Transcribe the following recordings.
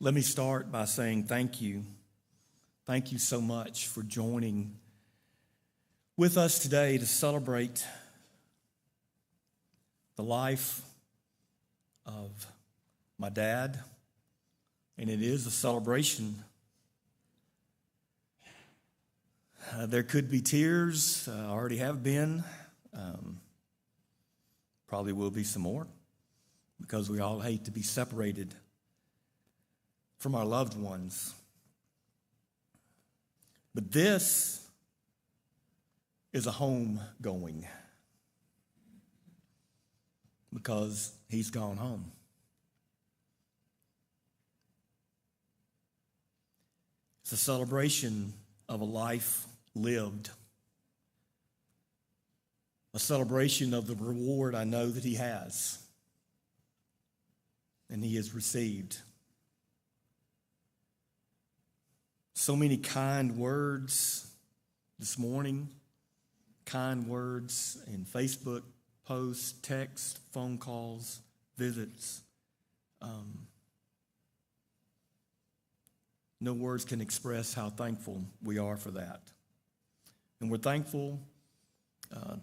Let me start by saying thank you. Thank you so much for joining with us today to celebrate the life of my dad. And it is a celebration. There could be tears, already have been. Probably will be some more, because we all hate to be separated from our loved ones. But this is a homegoing, because he's gone home. It's a celebration of a life lived, a celebration of the reward I know that he has and he has received. So many kind words this morning, kind words in Facebook posts, texts, phone calls, visits. No words can express how thankful we are for that. And we're thankful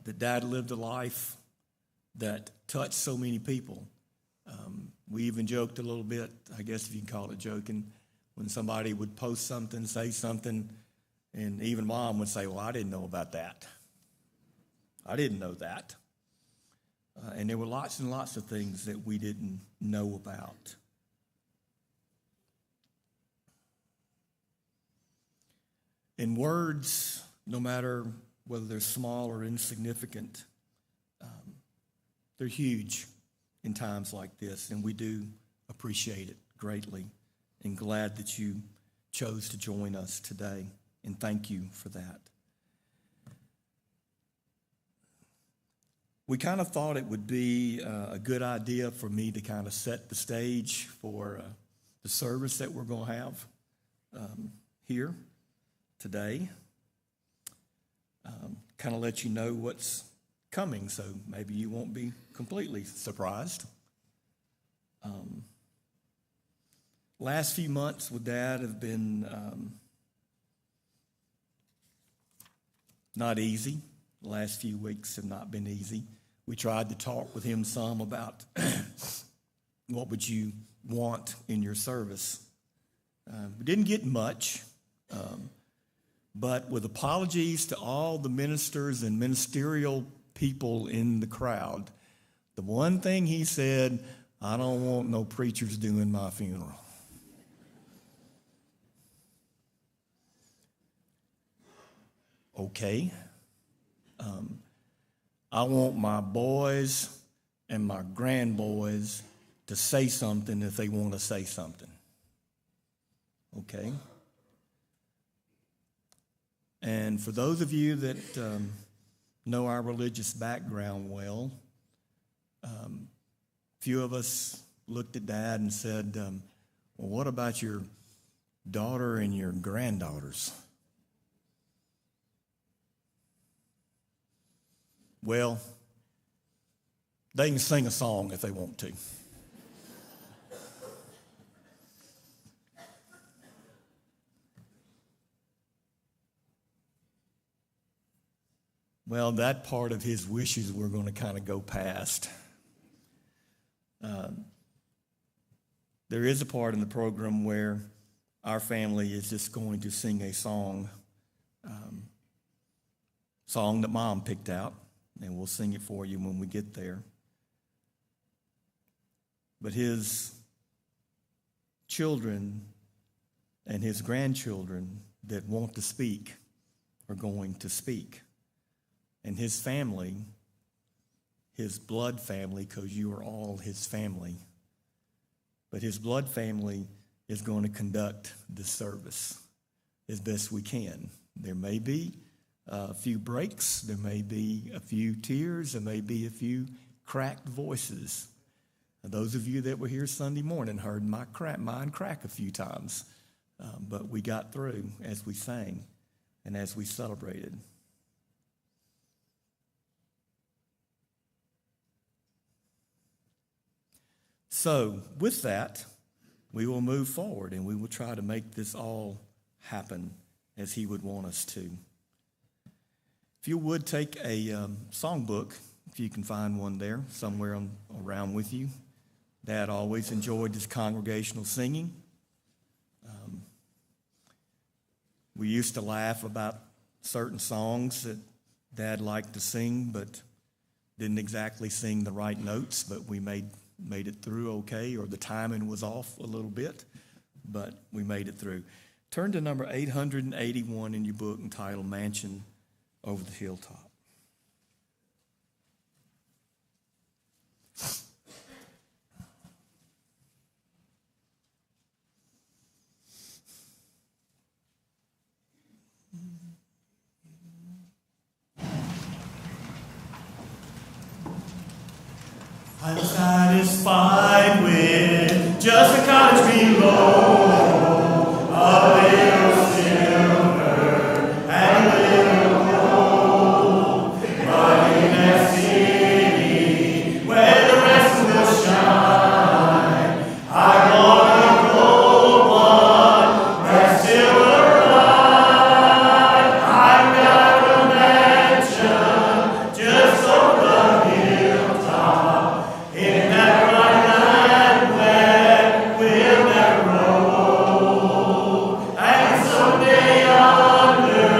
that Dad lived a life that touched so many people. We even joked a little bit, I guess if you can call it joking, when somebody would post something, say something, and even Mom would say, well, I didn't know about that. I didn't know that. And there were lots and lots of things that we didn't know about. And words, no matter whether they're small or insignificant, they're huge in times like this, and we do appreciate it greatly and glad that you chose to join us today, and thank you for that. We kind of thought it would be a good idea for me to kind of set the stage for the service that we're going to have here today. Kind of let you know what's coming, so maybe you won't be completely surprised. Last few months with Dad have been not easy. The last few weeks have not been easy. We tried to talk with him some about what would you want in your service. We didn't get much. But with apologies to all the ministers and ministerial people in the crowd, the one thing he said, I don't want no preachers doing my funeral. Okay. I want my boys and my grandboys to say something if they want to say something. Okay. And for those of you that know our religious background well, few of us looked at Dad and said, well, what about your daughter and your granddaughters? Well, they can sing a song if they want to. Well, that part of his wishes we're going to kind of go past. There is a part in the program where our family is just going to sing a song that Mom picked out, and we'll sing it for you when we get there. But his children and his grandchildren that want to speak are going to speak. And his family, his blood family, because you are all his family, but his blood family is going to conduct this service as best we can. There may be a few breaks, there may be a few tears, there may be a few cracked voices. Those of you that were here Sunday morning heard mine crack a few times, but we got through as we sang and as we celebrated. So with that, we will move forward and we will try to make this all happen as he would want us to. If you would take a songbook, if you can find one there somewhere around with you. Dad always enjoyed his congregational singing. We used to laugh about certain songs that Dad liked to sing, but didn't exactly sing the right notes, but we made it through okay, or the timing was off a little bit, but we made it through. Turn to number 881 in your book entitled Mansion Over the Hilltop. I'm satisfied with just a cottage below, a little silver and a little gold, but in that city where the rest will shine, I want a gold one that's silver bright. I've got a mansion just over the hilltop. In that bright land where we'll never grow, and someday yonder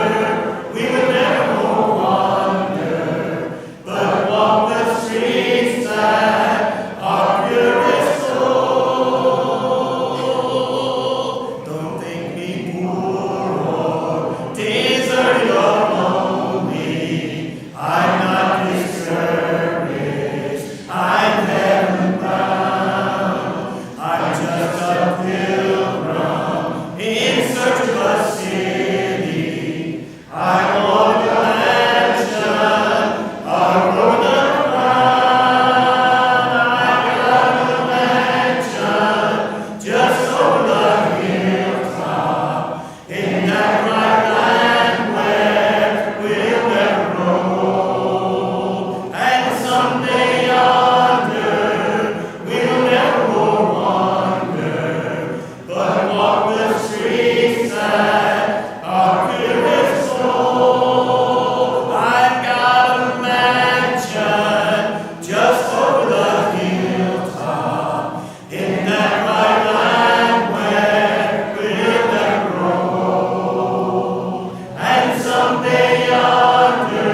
we will never more wander, but walk the streets that are purest gold. Don't think me poor or deserted or lonely. I'm not discouraged. I'm heaven bound. I'm just a pilgrim in search of a city. I want a mansion, a road of crown. I got a mansion just over the hilltop, in that bright land where we'll never grow, and someday yonder we'll never more wander, but walk the streets that are purest gold. I've got a mansion just over the hilltop, in that bright land where we'll never grow, and someday yonder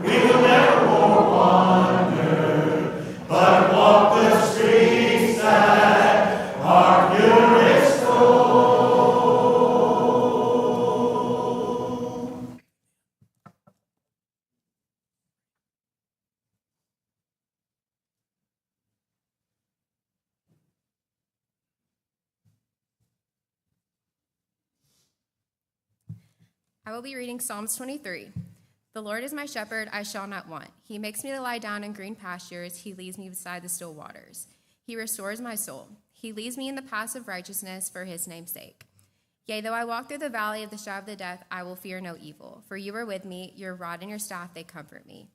we will never more wander, but walk the streets that are purest gold. I will be reading Psalms 23. The Lord is my shepherd, I shall not want. He makes me to lie down in green pastures. He leads me beside the still waters. He restores my soul. He leads me in the paths of righteousness for his name's sake. Yea, though I walk through the valley of the shadow of the death, I will fear no evil. For you are with me, your rod and your staff, they comfort me.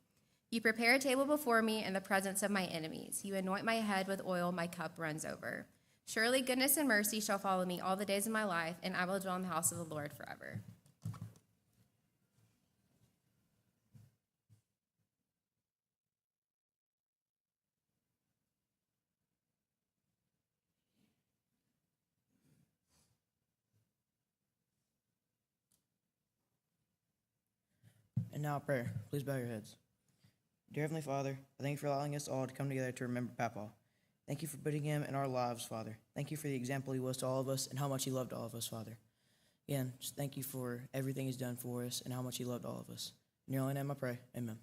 You prepare a table before me in the presence of my enemies. You anoint my head with oil, my cup runs over. Surely goodness and mercy shall follow me all the days of my life, and I will dwell in the house of the Lord forever. And now prayer. Please bow your heads. Dear Heavenly Father, I thank you for allowing us all to come together to remember Papa. Thank you for putting him in our lives, Father. Thank you for the example he was to all of us and how much he loved all of us, Father. Again, just thank you for everything he's done for us and how much he loved all of us. In your only name I pray. Amen.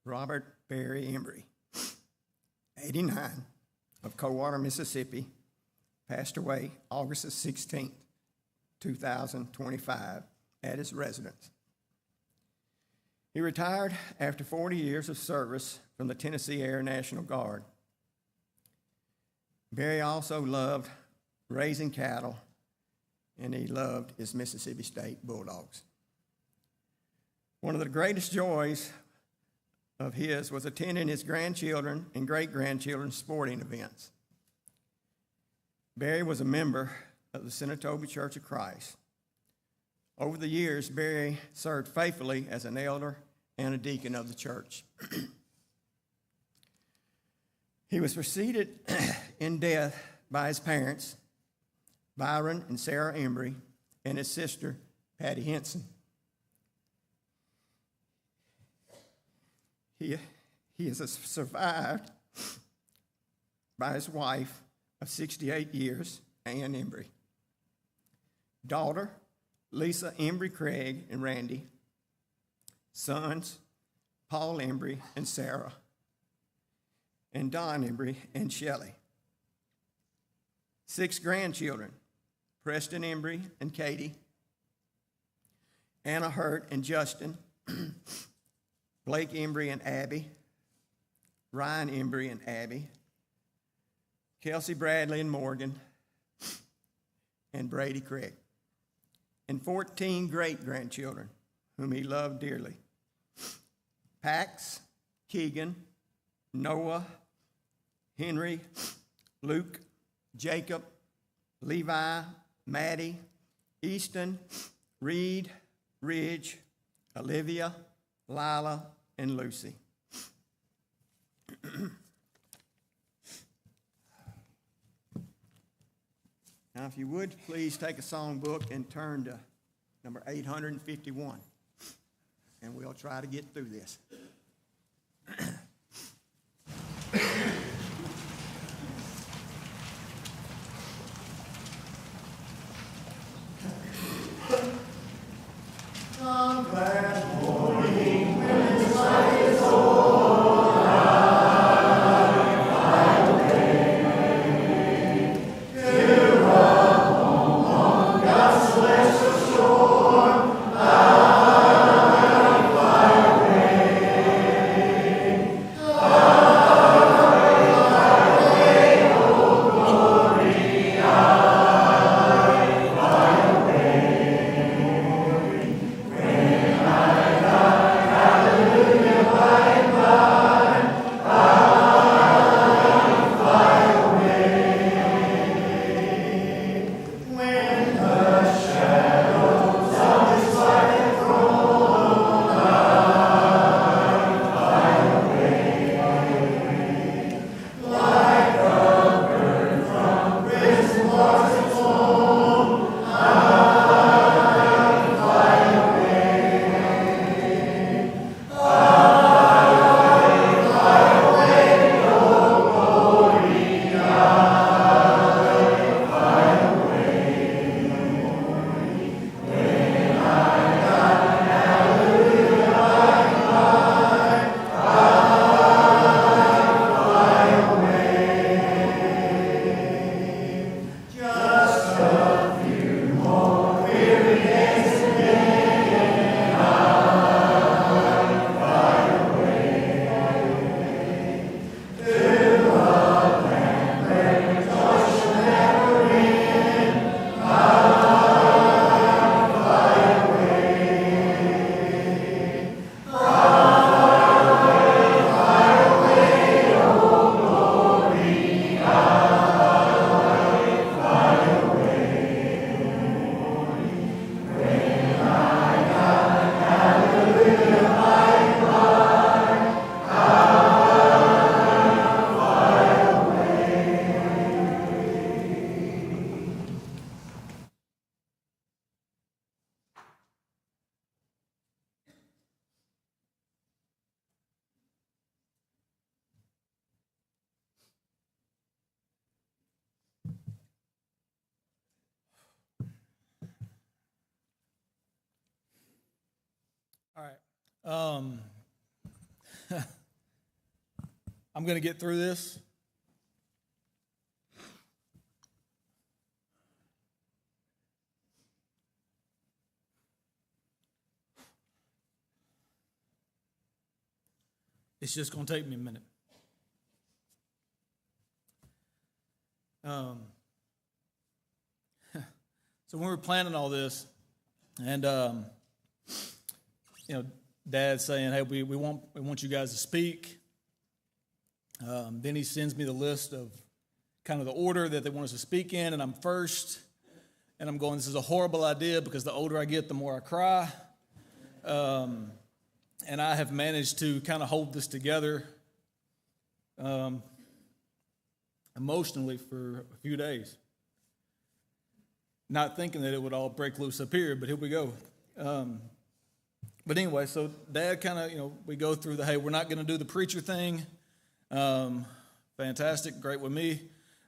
Robert Barry Embry, 89, of Coldwater, Mississippi, passed away August 16th, 2025, at his residence He retired after 40 years of service from the Tennessee Air National Guard. Barry also loved raising cattle, and he loved his Mississippi State Bulldogs. One of the greatest joys of his was attending his grandchildren and great-grandchildren's sporting events. Barry was a member of the Senatoba Church of Christ. Over the years, Barry served faithfully as an elder and a deacon of the church. He was preceded in death by his parents, Byron and Sarah Embry, and his sister, Patty Henson. He is survived by his wife of 68 years, Ann Embry, daughter, Lisa Embry Craig and Randy, sons, Paul Embry and Sarah, and Don Embry and Shelley. 6 grandchildren, Preston Embry and Katie, Anna Hurt and Justin, Blake Embry and Abby, Ryan Embry and Abby, Kelsey Bradley and Morgan, and Brady Craig, and 14 great-grandchildren whom he loved dearly. Pax, Keegan, Noah, Henry, Luke, Jacob, Levi, Maddie, Easton, Reed, Ridge, Olivia, Lila, and Lucy. Now, if you would, please take a songbook and turn to number 851, and we'll try to get through this. All right. I'm going to get through this. It's just going to take me a minute. So when we were planning all this, and Dad's saying, "Hey, we want you guys to speak." Then he sends me the list of kind of the order that they want us to speak in, and I'm first. And I'm going, this is a horrible idea because the older I get, the more I cry. And I have managed to kind of hold this together emotionally for a few days. Not thinking that it would all break loose up here, but here we go. But anyway, so Dad kind of, we go through hey, we're not going to do the preacher thing. Fantastic, great with me.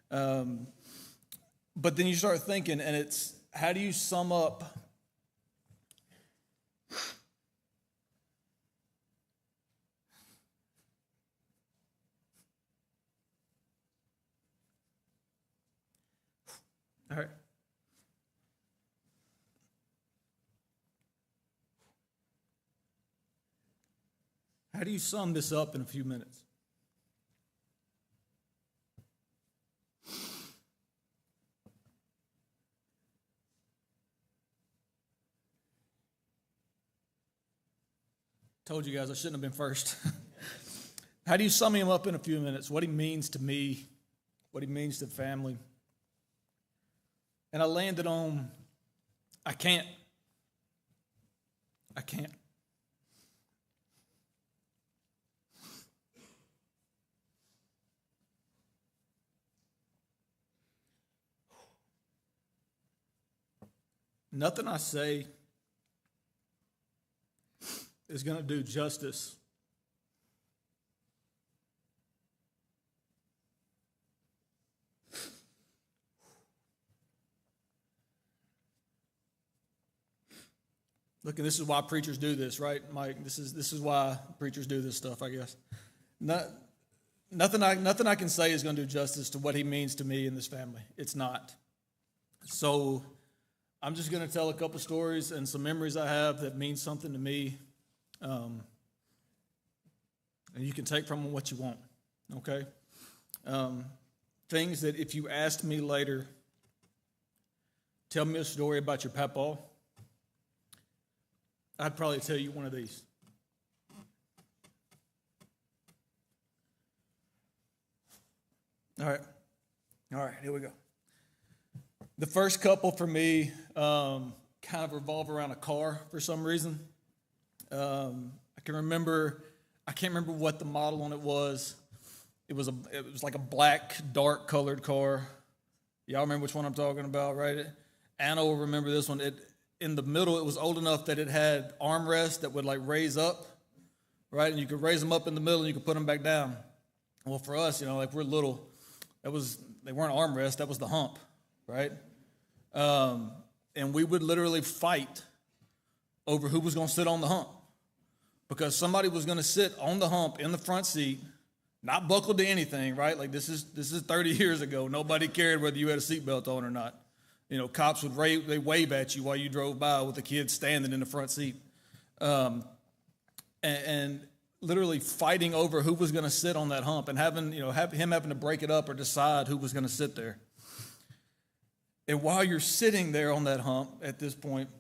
But then you start thinking, and it's, how do you sum up all right. How do you sum this up in a few minutes? Told you guys I shouldn't have been first. How do you sum him up in a few minutes? What he means to me, what he means to the family. And I landed on, I can't. Nothing I say is going to do justice look, and this is why preachers do this, right, Mike? This is why preachers do this stuff, I guess. Nothing I can say is going to do justice to what he means to me and this family. It's not. So I'm just going to tell a couple stories and some memories I have that mean something to me. And you can take from them what you want, okay? Things that if you asked me later, tell me a story about your papa, I'd probably tell you one of these. All right, here we go. The first couple for me kind of revolve around a car for some reason. I can't remember what the model on it was. It was like a black, dark colored car. Y'all remember which one I'm talking about, right? Anna will remember this one. In the middle, it was old enough that it had armrests that would like raise up, right? And you could raise them up in the middle and you could put them back down. Well, for us, like we're little, they weren't armrests, that was the hump, right? And we would literally fight over who was going to sit on the hump. Because somebody was going to sit on the hump in the front seat, not buckled to anything, right? Like this is 30 years ago. Nobody cared whether you had a seatbelt on or not. Cops would wave at you while you drove by with the kids standing in the front seat. And literally fighting over who was going to sit on that hump and having to break it up or decide who was going to sit there. And while you're sitting there on that hump at this point,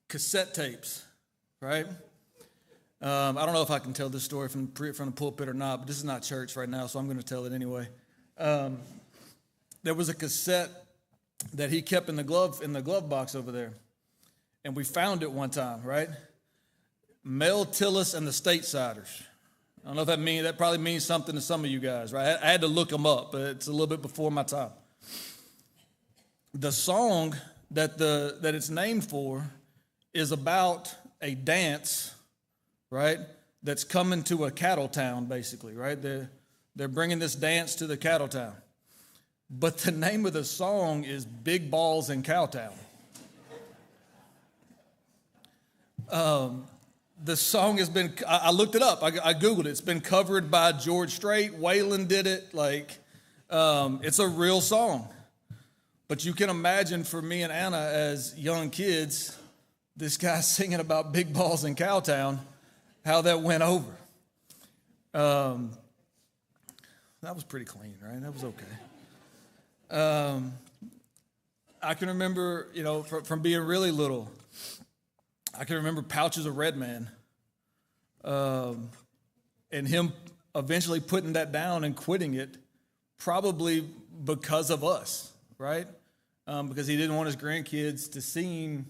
cassette tapes, right? I don't know if I can tell this story from the pulpit or not, but this is not church right now, so I'm going to tell it anyway. There was a cassette that he kept in the glove box over there, and we found it one time, right? Mel Tillis and the Statesiders. I don't know if that probably means something to some of you guys, right? I had to look them up, but it's a little bit before my time. The song that it's named for is about a dance, right, that's coming to a cattle town, basically, right? They're bringing this dance to the cattle town. But the name of the song is Big Balls in Cowtown. The song has been, I looked it up, I Googled it. It's been covered by George Strait. Waylon did it. It's a real song. But you can imagine for me and Anna as young kids, this guy singing about big balls in Cowtown, how that went over. That was pretty clean, right? That was okay. I can remember, from being really little, I can remember pouches of Red Man, and him eventually putting that down and quitting it, probably because of us, right? Because he didn't want his grandkids to see him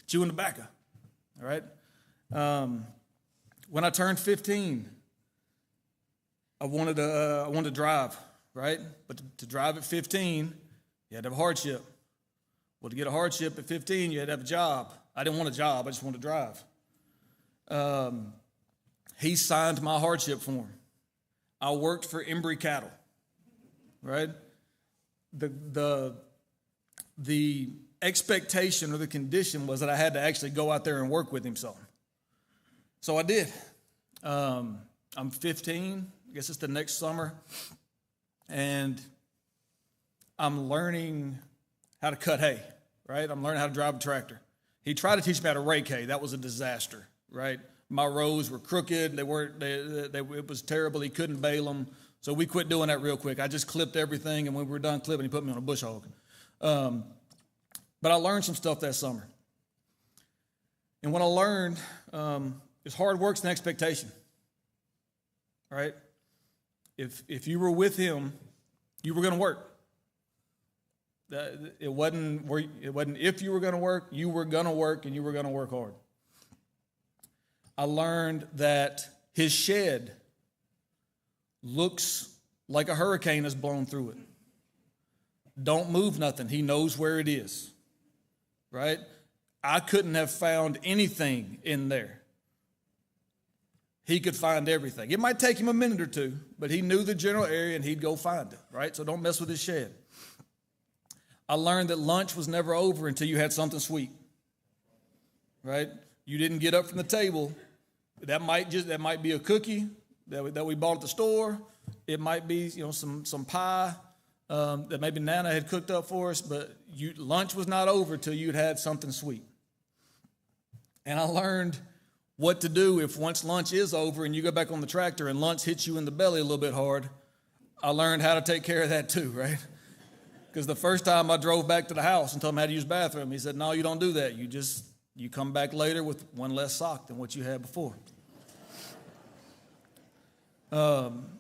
chewing tobacco, all right? When I turned 15, I wanted to drive, right? But to drive at 15, you had to have a hardship. Well, to get a hardship at 15, you had to have a job. I didn't want a job. I just wanted to drive. He signed my hardship form. I worked for Embry cattle, right? The expectation or the condition was that I had to actually go out there and work with him some. So I did. I'm 15. I guess it's the next summer. And I'm learning how to cut hay, right? I'm learning how to drive a tractor. He tried to teach me how to rake hay. That was a disaster, right? My rows were crooked. It was terrible. He couldn't bale them. So we quit doing that real quick. I just clipped everything, and when we were done clipping, he put me on a bush hog. But I learned some stuff that summer. And what I learned is hard work's an expectation, right? If you were with him, you were going to work. It wasn't if you were going to work, you were going to work, and you were going to work hard. I learned that his shed looks like a hurricane has blown through it. Don't move nothing. He knows where it is, right? I couldn't have found anything in there. He could find everything. It might take him a minute or two, but he knew the general area and he'd go find it, right? So don't mess with his shed. I learned that lunch was never over until you had something sweet, right? You didn't get up from the table. That might be a cookie that we bought at the store. It might be some pie that maybe Nana had cooked up for us, but lunch was not over till you'd had something sweet. And I learned what to do if once lunch is over and you go back on the tractor and lunch hits you in the belly a little bit hard. I learned how to take care of that too, right? Because the first time I drove back to the house and told him how to use the bathroom, he said, no, you don't do that. You come back later with one less sock than what you had before. And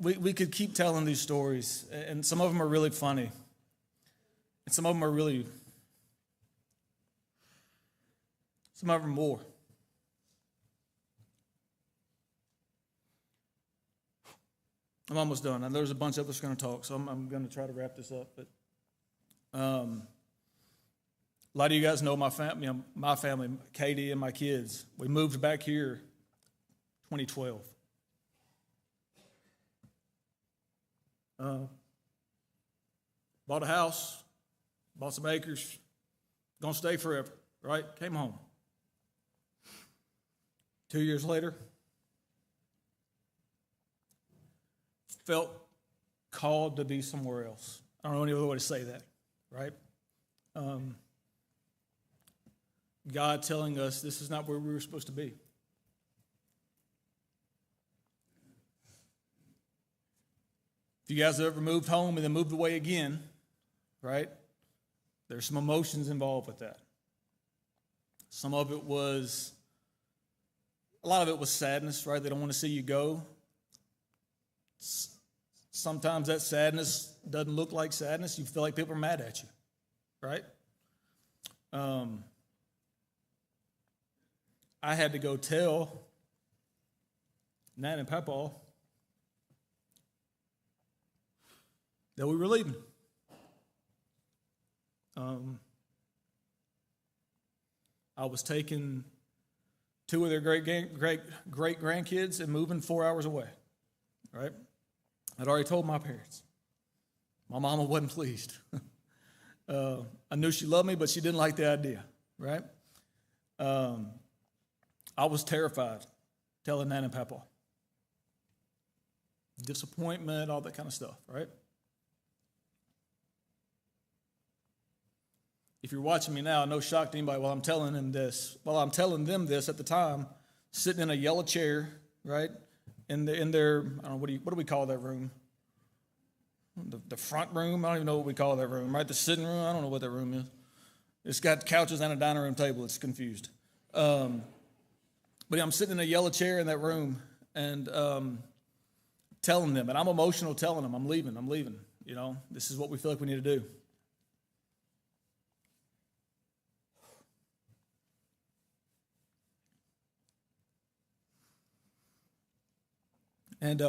we could keep telling these stories, and some of them are really funny, and some of them are more. I'm almost done. And there's a bunch of us going to talk, so I'm going to try to wrap this up. But a lot of you guys know my family, Katie and my kids. We moved back here 2012. Bought a house, bought some acres, gonna stay forever, right? Came home. 2 years later, felt called to be somewhere else. I don't know any other way to say that, right? God telling us this is not where we were supposed to be. If you guys have ever moved home and then moved away again, right? There's some emotions involved with that. A lot of it was sadness, right? They don't want to see you go. Sometimes that sadness doesn't look like sadness. You feel like people are mad at you, right? I had to go tell Nan and Papa that we were leaving. I was taking two of their great grandkids and moving 4 hours away, right? I'd already told my parents. My mama wasn't pleased. I knew she loved me, but she didn't like the idea, right? I was terrified telling Nan and Papa. Disappointment, all that kind of stuff, right? If you're watching me now, no shock to anybody while I'm telling them this. While I'm telling them this at the time, sitting in a yellow chair, right? In their, I don't know, what do we call that room? The front room? I don't even know what we call that room, right? The sitting room? I don't know what that room is. It's got couches and a dining room table. It's confused. But yeah, I'm sitting in a yellow chair in that room and telling them, and I'm emotional telling them, I'm leaving. You know, this is what we feel like we need to do. And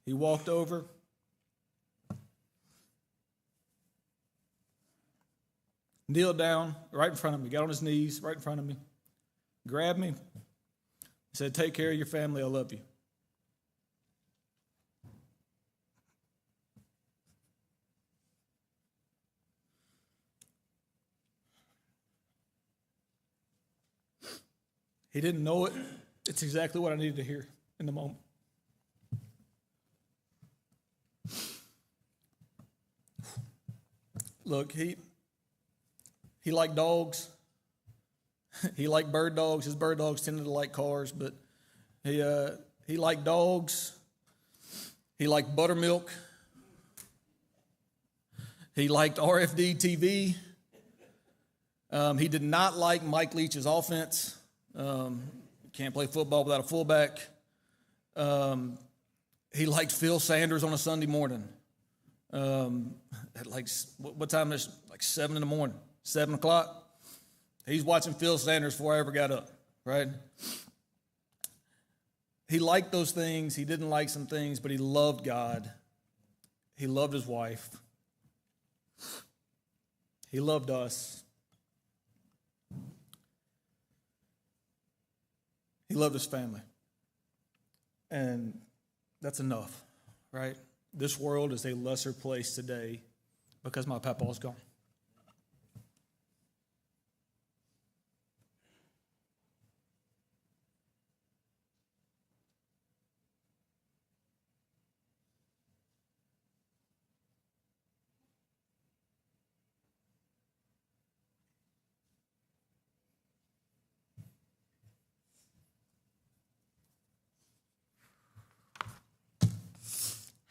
he walked over, kneeled down right in front of me, got on his knees right in front of me, grabbed me, said, "Take care of your family, I love you." He didn't know it. It's exactly what I needed to hear in the moment. Look, he liked dogs. He liked bird dogs. His bird dogs tended to like cars, but he liked dogs. He liked buttermilk. He liked RFD TV. He did not like Mike Leach's offense. Can't play football without a fullback. He liked Phil Sanders on a Sunday morning. At like, what time is it? Like 7 in the morning, 7 o'clock. He's watching Phil Sanders before I ever got up, right? He liked those things. He didn't like some things, but he loved God. He loved his wife. He loved us. He loved his family. And that's enough, right? This world is a lesser place today because my papa's gone.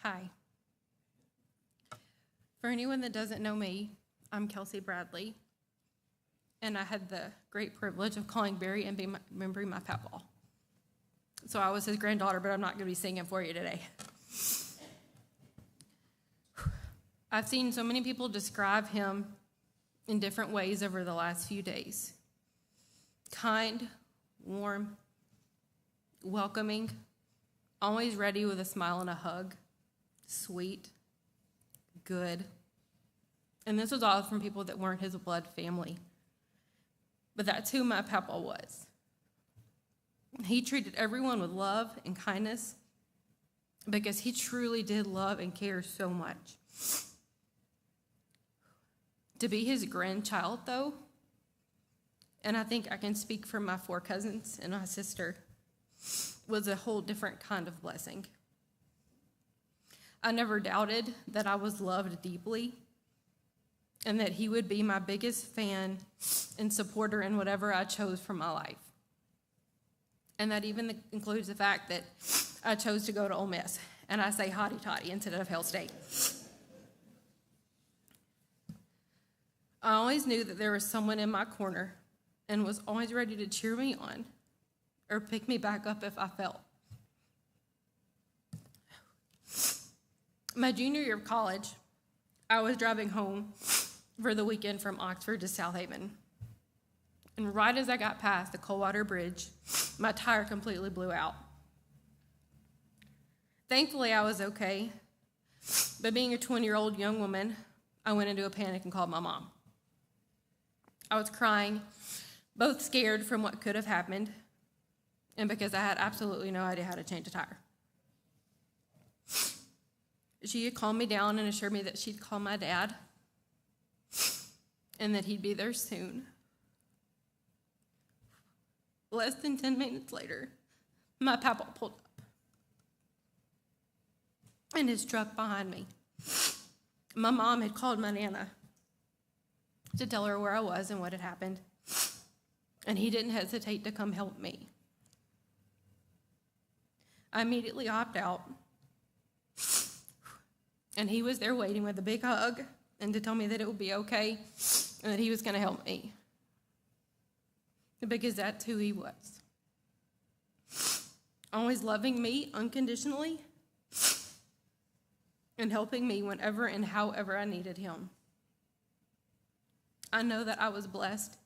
Hi. For anyone that doesn't know me, I'm Kelsey Bradley, and I had the great privilege of calling Barry Embry my papa. So I was his granddaughter, but I'm not going to be singing for you today. I've seen so many people describe him in different ways over the last few days. Kind, warm, welcoming, always ready with a smile and a hug. Sweet, good. And this was all from people that weren't his blood family. But that's who my papa was. He treated everyone with love and kindness because he truly did love and care so much. To be his grandchild, though, and I think I can speak for my 4 cousins and my sister, was a whole different kind of blessing. I never doubted that I was loved deeply and that he would be my biggest fan and supporter in whatever I chose for my life. And that even includes the fact that I chose to go to Ole Miss, and I say Hotty Toddy instead of Hail State. I always knew that there was someone in my corner and was always ready to cheer me on or pick me back up if I fell. My junior year of college, I was driving home for the weekend from Oxford to South Haven. And right as I got past the Coldwater Bridge, my tire completely blew out. Thankfully, I was okay. But being a 20-year-old young woman, I went into a panic and called my mom. I was crying, both scared from what could have happened and because I had absolutely no idea how to change a tire. She had calmed me down and assured me that she'd call my dad and that he'd be there soon. Less than 10 minutes later, my papa pulled up in his truck behind me. My mom had called my Nana to tell her where I was and what had happened. and he didn't hesitate to come help me. I immediately hopped out, and he was there waiting with a big hug and to tell me that it would be okay and that he was going to help me, because that's who he was. Always loving me unconditionally and helping me whenever and however I needed him. I know that I was blessed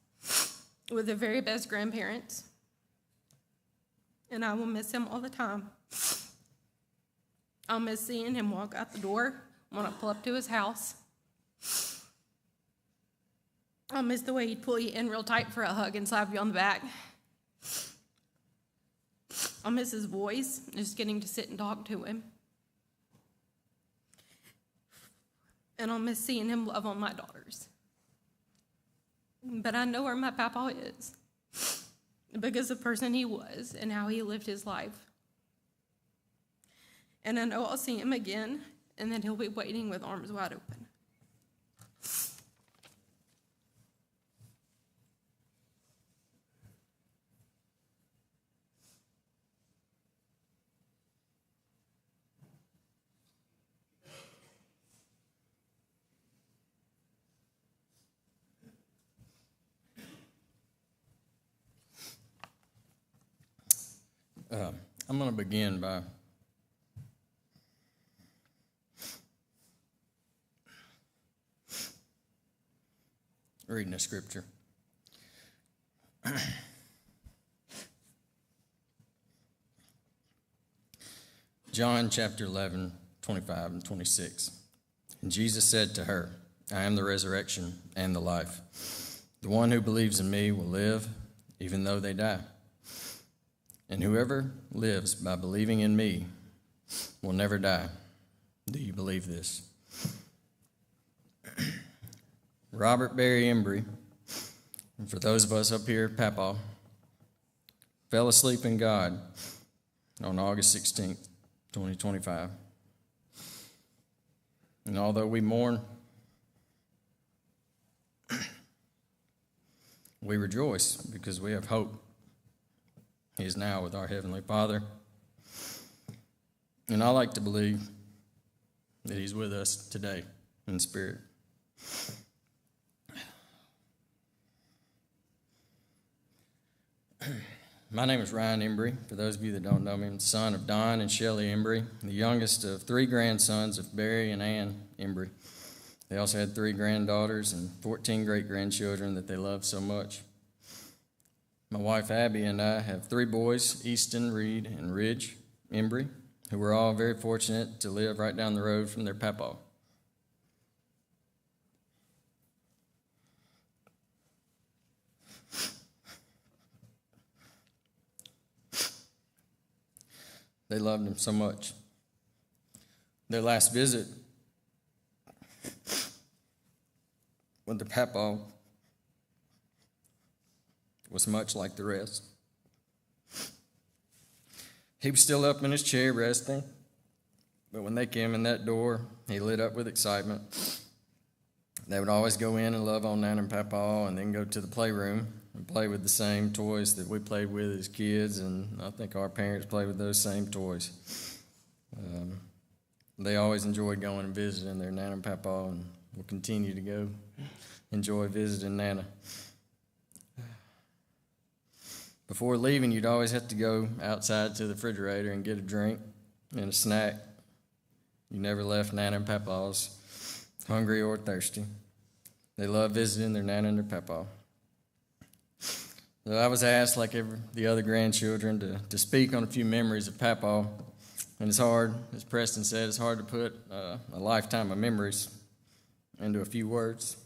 with the very best grandparents, and I will miss him all the time. I'll miss seeing him walk out the door when I pull up to his house. I'll miss the way he'd pull you in real tight for a hug and slap you on the back. I'll miss his voice, just getting to sit and talk to him. And I'll miss seeing him love on my daughters. But I know where my papa is because of the person he was and how he lived his life. And I know I'll see him again, and then he'll be waiting with arms wide open. I'm going to begin by reading a scripture. John chapter 11, 25 and 26. And Jesus said to her, I am the resurrection and the life. The one who believes in me will live, even though they die. And whoever lives by believing in me will never die. Do you believe this? Robert Barry Embry, and for those of us up here at Papaw, fell asleep in God on August 16th, 2025. And although we mourn, we rejoice because we have hope. He is now with our Heavenly Father. And I like to believe that He's with us today in spirit. My name is Ryan Embry. For those of you that don't know me, I'm the son of Don and Shelley Embry, the youngest of 3 grandsons of Barry and Ann Embry. They also had 3 granddaughters and 14 great-grandchildren that they loved so much. My wife Abby and I have 3 boys, Easton, Reed, and Ridge Embry, who were all very fortunate to live right down the road from their papaw. They loved him so much. Their last visit with their papaw was much like the rest. He was still up in his chair resting, but when they came in that door, he lit up with excitement. They would always go in and love on Nan and Papaw and then go to the playroom and play with the same toys that we played with as kids, and I think our parents played with those same toys. They always enjoyed going and visiting their Nana and Papaw, and will continue to go enjoy visiting Nana. Before leaving, you'd always have to go outside to the refrigerator and get a drink and a snack. You never left Nana and Papaw's hungry or thirsty. They loved visiting their Nana and their Papaw. So I was asked, like the other grandchildren, to speak on a few memories of Papaw. And it's hard, as Preston said, it's hard to put a lifetime of memories into a few words.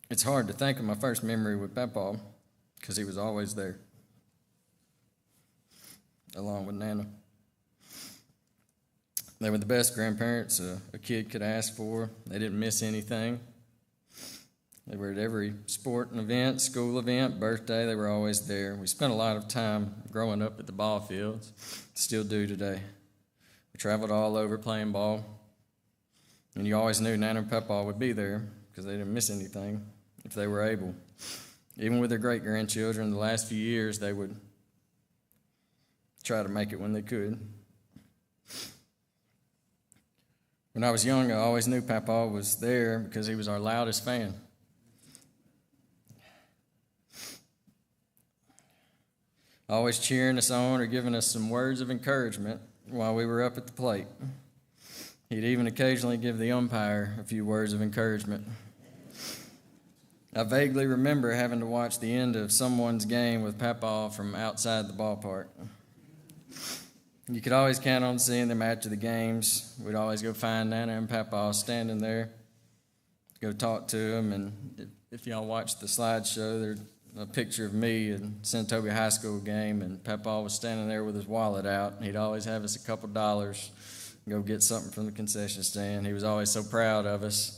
It's hard to think of my first memory with Papaw because he was always there, along with Nana. They were the best grandparents a kid could ask for. They didn't miss anything. They were at every sporting event, school event, birthday. They were always there. We spent a lot of time growing up at the ball fields, still do today. We traveled all over playing ball, and you always knew Nana and Papaw would be there because they didn't miss anything if they were able. Even with their great-grandchildren, the last few years, they would try to make it when they could. When I was young, I always knew Papa was there because he was our loudest fan. Always cheering us on or giving us some words of encouragement while we were up at the plate. He'd even occasionally give the umpire a few words of encouragement. I vaguely remember having to watch the end of someone's game with Papa from outside the ballpark. You could always count on seeing them after the games. We'd always go find Nana and Papa standing there, go talk to them. And if y'all watch the slideshow, there's a picture of me in Senatobia High School game, and Papa was standing there with his wallet out. He'd always have us a couple dollars, go get something from the concession stand. He was always so proud of us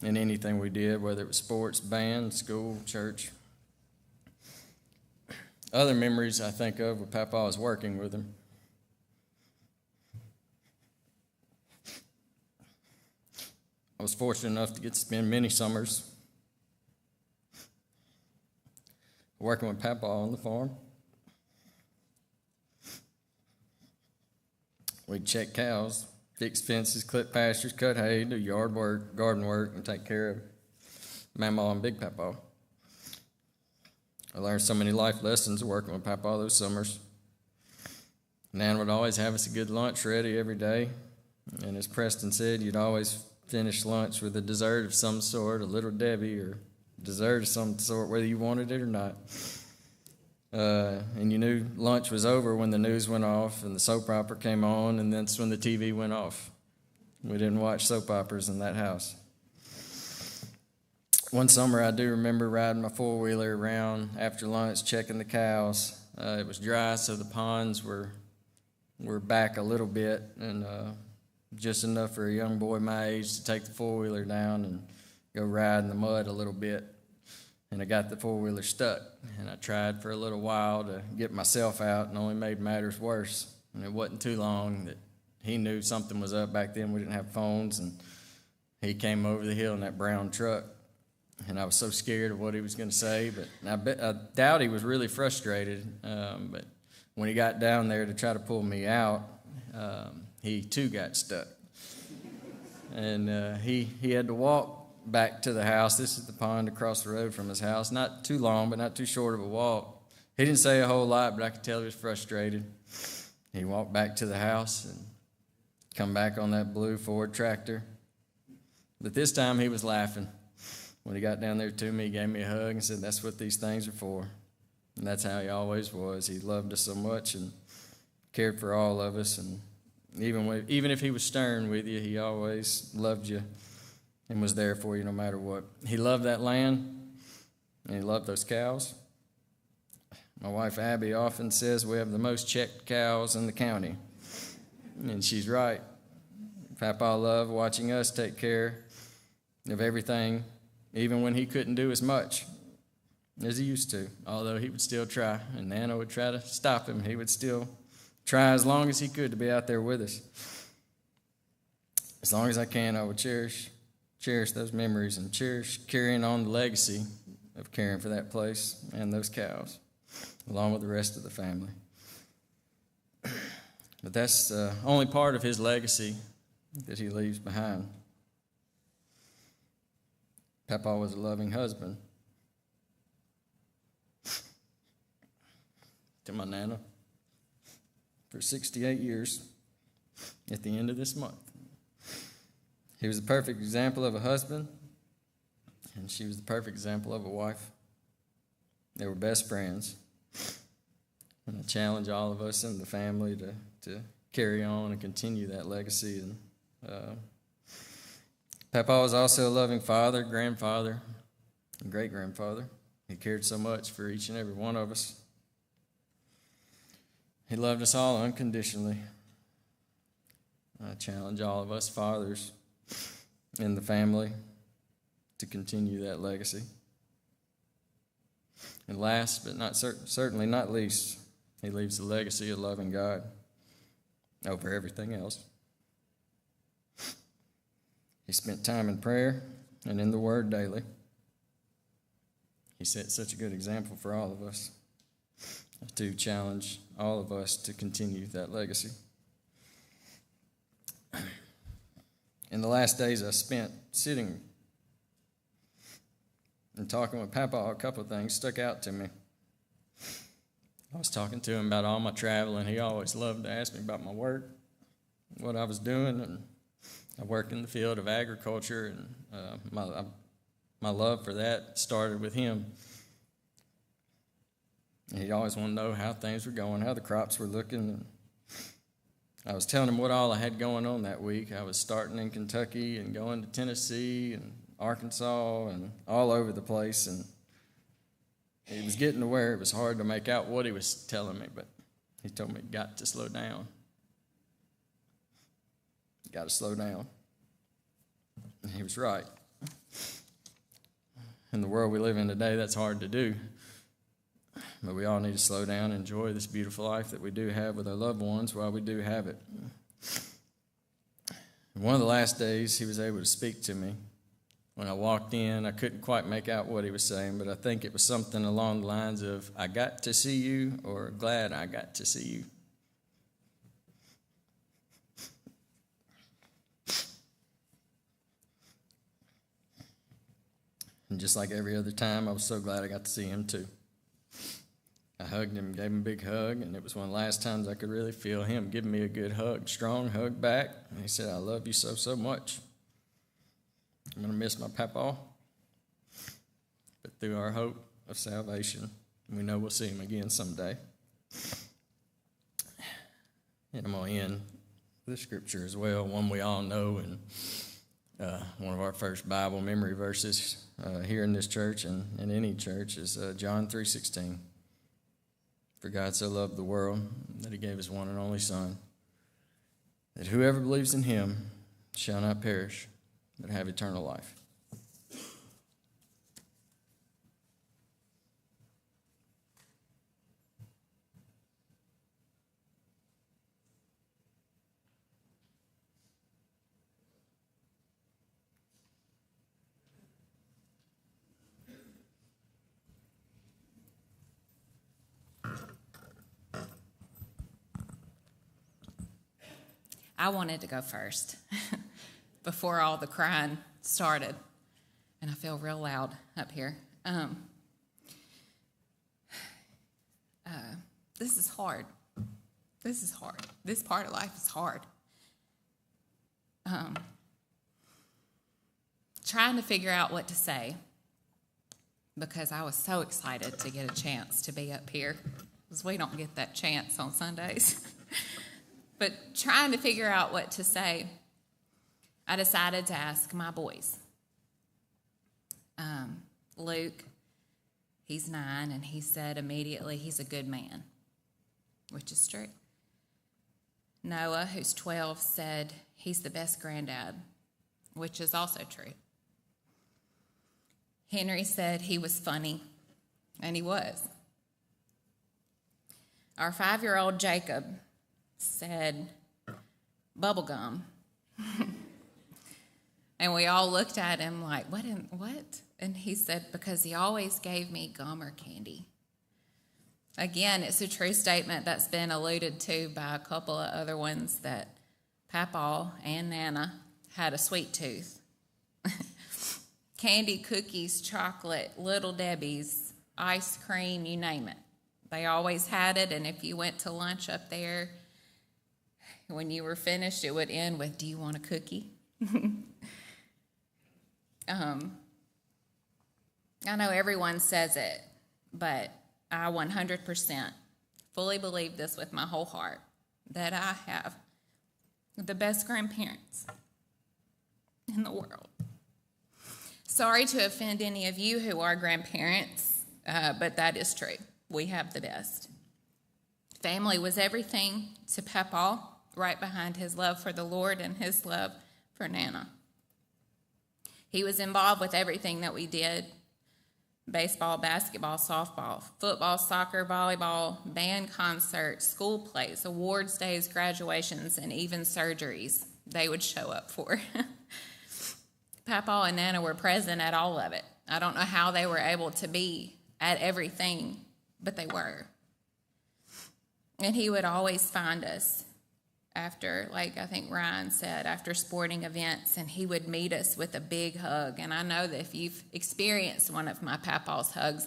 in anything we did, whether it was sports, band, school, church. Other memories I think of were Papa was working with him. I was fortunate enough to get to spend many summers working with Papa on the farm. We'd check cows, fix fences, clip pastures, cut hay, do yard work, garden work, and take care of Mama and Big Papa. I learned so many life lessons working with Papa those summers. Nan would always have us a good lunch ready every day, and as Preston said, you'd always finish lunch with a dessert of some sort, a Little Debbie or dessert of some sort, whether you wanted it or not. And you knew lunch was over when the news went off and the soap opera came on, and that's when the TV went off. We didn't watch soap operas in that house. One summer I do remember riding my four-wheeler around after lunch, checking the cows. It was dry, so the ponds were back a little bit, and just enough for a young boy my age to take the four-wheeler down and go ride in the mud a little bit. And I got the four-wheeler stuck, and I tried for a little while to get myself out, and only made matters worse. And it wasn't too long that he knew something was up. Back then we didn't have phones, and he came over the hill in that brown truck. And I was so scared of what he was going to say, but I doubt he was really frustrated. But when he got down there to try to pull me out, he too got stuck. And he had to walk back to the house. This is the pond across the road from his house. Not too long, but not too short of a walk. He didn't say a whole lot, but I could tell he was frustrated. He walked back to the house and come back on that blue Ford tractor. But this time he was laughing. When he got down there to me, he gave me a hug and said, "That's what these things are for." And that's how he always was. He loved us so much and cared for all of us. And even if he was stern with you, he always loved you and was there for you no matter what. He loved that land, and he loved those cows. My wife Abby often says we have the most checked cows in the county. And she's right. Papa loved watching us take care of everything, even when he couldn't do as much as he used to, although he would still try, and Nana would try to stop him. He would still try as long as he could to be out there with us. As long as I can, I would cherish those memories and cherish carrying on the legacy of caring for that place and those cows, along with the rest of the family. But that's only part of his legacy that he leaves behind. Papa was a loving husband to my Nana for 68 years at the end of this month. He was the perfect example of a husband, and she was the perfect example of a wife. They were best friends. And I challenge all of us in the family to carry on and continue that legacy. And Papa was also a loving father, grandfather, and great-grandfather. He cared so much for each and every one of us. He loved us all unconditionally. I challenge all of us fathers in the family to continue that legacy. And last but not certainly not least, he leaves the legacy of loving God over everything else. He spent time in prayer. and in the Word daily. He set such a good example for all of us to challenge all of us to continue that legacy. In the last days I spent sitting and talking with Papa, a couple of things stuck out to me. I was talking to him about all my travel, and he always loved to ask me about my work, what I was doing, and I work in the field of agriculture, and my love for that started with him. And he always wanted to know how things were going, how the crops were looking. And I was telling him what all I had going on that week. I was starting in Kentucky and going to Tennessee and Arkansas and all over the place. And it was getting to where it was hard to make out what he was telling me, but he told me, got to slow down. Got to slow down. And he was right. In the world we live in today, that's hard to do. But we all need to slow down and enjoy this beautiful life that we do have with our loved ones while we do have it. One of the last days, he was able to speak to me. When I walked in, I couldn't quite make out what he was saying, but I think it was something along the lines of, I got to see you, or glad I got to see you. And just like every other time, I was so glad I got to see him too. I hugged him, gave him a big hug, and it was one of the last times I could really feel him giving me a good hug, strong hug back. And he said, I love you so, so much. I'm going to miss my papa. But through our hope of salvation, we know we'll see him again someday. And I'm going to end with scripture as well, one we all know, and one of our first Bible memory verses here in this church and in any church is John 3:16. For God so loved the world that he gave his one and only Son, that whoever believes in him shall not perish, but have eternal life. I wanted to go first before all the crying started, and I feel real loud up here. This is hard. This is hard. This part of life is hard. Trying to figure out what to say, because I was so excited to get a chance to be up here, because we don't get that chance on Sundays. But trying to figure out what to say, I decided to ask my boys. Luke, he's 9, and he said immediately he's a good man, which is true. Noah, who's 12, said he's the best granddad, which is also true. Henry said he was funny, and he was. Our 5-year-old Jacob said bubblegum. And we all looked at him like, what? And he said, because he always gave me gum or candy. Again, it's a true statement that's been alluded to by a couple of other ones, that Papa and Nana had a sweet tooth. Candy, cookies, chocolate, Little Debbie's, ice cream, you name it. They always had it, and if you went to lunch up there, when you were finished, it would end with, do you want a cookie? I know everyone says it, but I 100% fully believe this with my whole heart, that I have the best grandparents in the world. Sorry to offend any of you who are grandparents, but that is true. We have the best. Family was everything to Papa, right behind his love for the Lord and his love for Nana. He was involved with everything that we did: baseball, basketball, softball, football, soccer, volleyball, band concerts, school plays, awards days, graduations, and even surgeries they would show up for. Papa and Nana were present at all of it. I don't know how they were able to be at everything, but they were. And he would always find us after, like I think Ryan said, after sporting events, and he would meet us with a big hug. And I know that if you've experienced one of my Papa's hugs,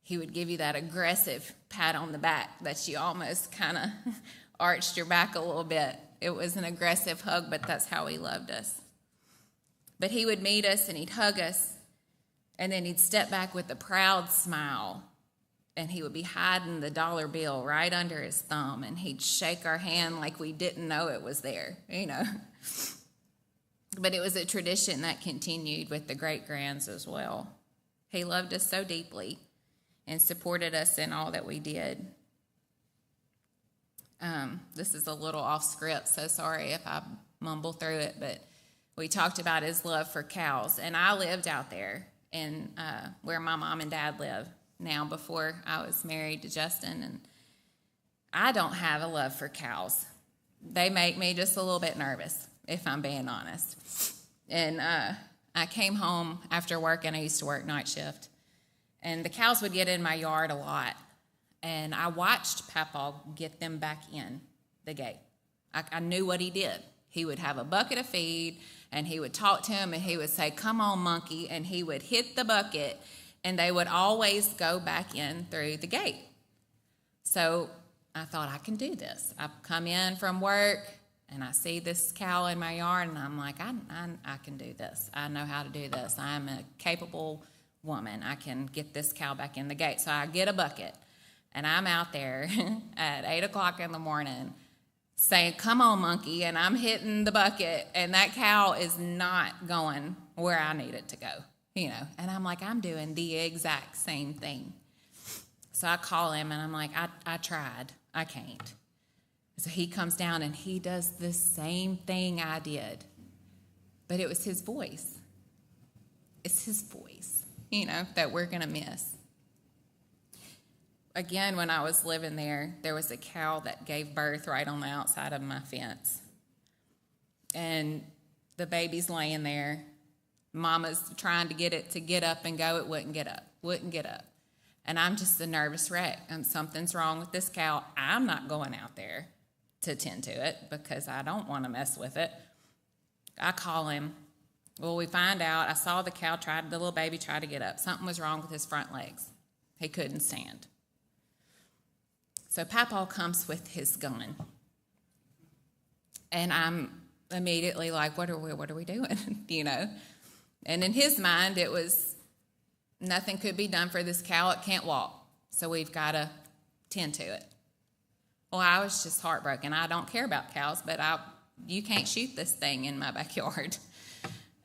he would give you that aggressive pat on the back that you almost kind of arched your back a little bit. It was an aggressive hug, but that's how he loved us. But he would meet us and he'd hug us, and then he'd step back with a proud smile, and he would be hiding the dollar bill right under his thumb, and he'd shake our hand like we didn't know it was there, you know. But it was a tradition that continued with the great-grands as well. He loved us so deeply and supported us in all that we did. This is a little off script, so sorry if I mumble through it, but we talked about his love for cows. And I lived out there in where my mom and dad live now before I was married to Justin, and I don't have a love for cows. They make me just a little bit nervous, if I'm being honest. And I came home after work, and I used to work night shift, and the cows would get in my yard a lot. And I watched Papa get them back in the gate. I knew what he did. He would have a bucket of feed, and he would talk to him, and he would say, "Come on, monkey," and he would hit the bucket, and they would always go back in through the gate. So I thought, I can do this. I come in from work, and I see this cow in my yard, and I'm like, I can do this. I know how to do this. I'm a capable woman. I can get this cow back in the gate. So I get a bucket. And I'm out there at 8 o'clock in the morning saying, "Come on, monkey," and I'm hitting the bucket, and that cow is not going where I need it to go, you know. And I'm like, I'm doing the exact same thing. So I call him, and I'm like, I tried. I can't. So he comes down, and he does the same thing I did. But it was his voice. It's his voice, you know, that we're going to miss. Again, when I was living there, there was a cow that gave birth right on the outside of my fence. And the baby's laying there. Mama's trying to get it to get up and go. It wouldn't get up. And I'm just a nervous wreck. And something's wrong with this cow. I'm not going out there to tend to it because I don't want to mess with it. I call him. Well, we find out, I saw the cow the little baby try to get up. Something was wrong with his front legs. He couldn't stand. So Papa comes with his gun. And I'm immediately like, what are we doing? You know? And in his mind, it was nothing could be done for this cow. It can't walk. So we've got to tend to it. Well, I was just heartbroken. I don't care about cows, but you can't shoot this thing in my backyard.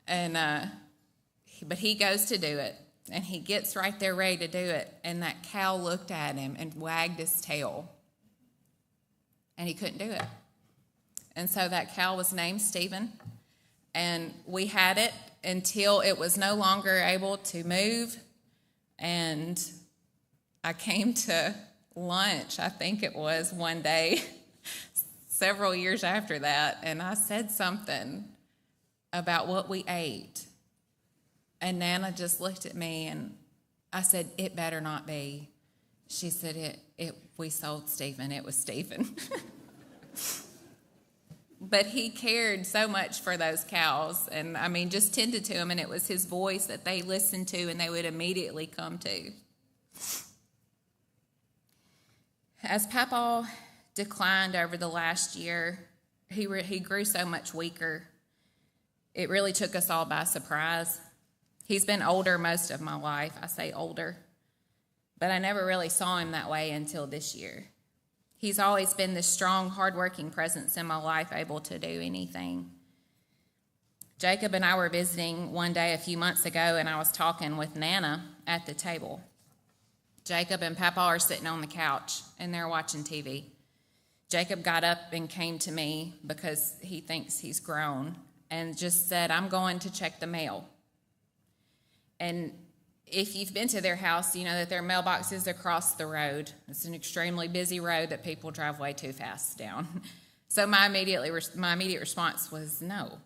And but he goes to do it. And he gets right there ready to do it. And that cow looked at him and wagged his tail. And he couldn't do it. And so that cow was named Stephen. And we had it until it was no longer able to move. And I came to lunch, I think it was one day, several years after that. And I said something about what we ate. And Nana just looked at me, and I said, "It better not be." She said, we sold Stephen. It was Stephen. But he cared so much for those cows, and, I mean, just tended to them, and it was his voice that they listened to and they would immediately come to. As Papa declined over the last year, he grew so much weaker. It really took us all by surprise. He's been older most of my life. I say older. But I never really saw him that way until this year. He's always been this strong, hardworking presence in my life, able to do anything. Jacob and I were visiting one day a few months ago, and I was talking with Nana at the table. Jacob and Papa are sitting on the couch, and they're watching TV. Jacob got up and came to me because he thinks he's grown and just said, "I'm going to check the mail." And if you've been to their house, you know that their mailbox is across the road. It's an extremely busy road that people drive way too fast down. So my immediate response was no.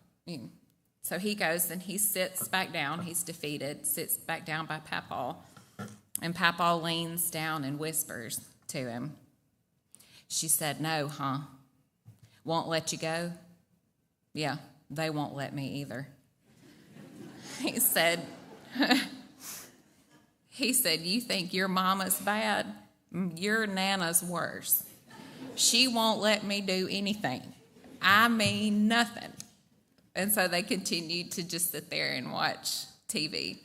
So he goes and he sits back down. He's defeated, sits back down by Papaw. And Papaw leans down and whispers to him. She said, "No, huh? Won't let you go?" "Yeah, they won't let me either." He said, "You think your mama's bad? Your Nana's worse. She won't let me do anything. I mean nothing." And so they continued to just sit there and watch TV.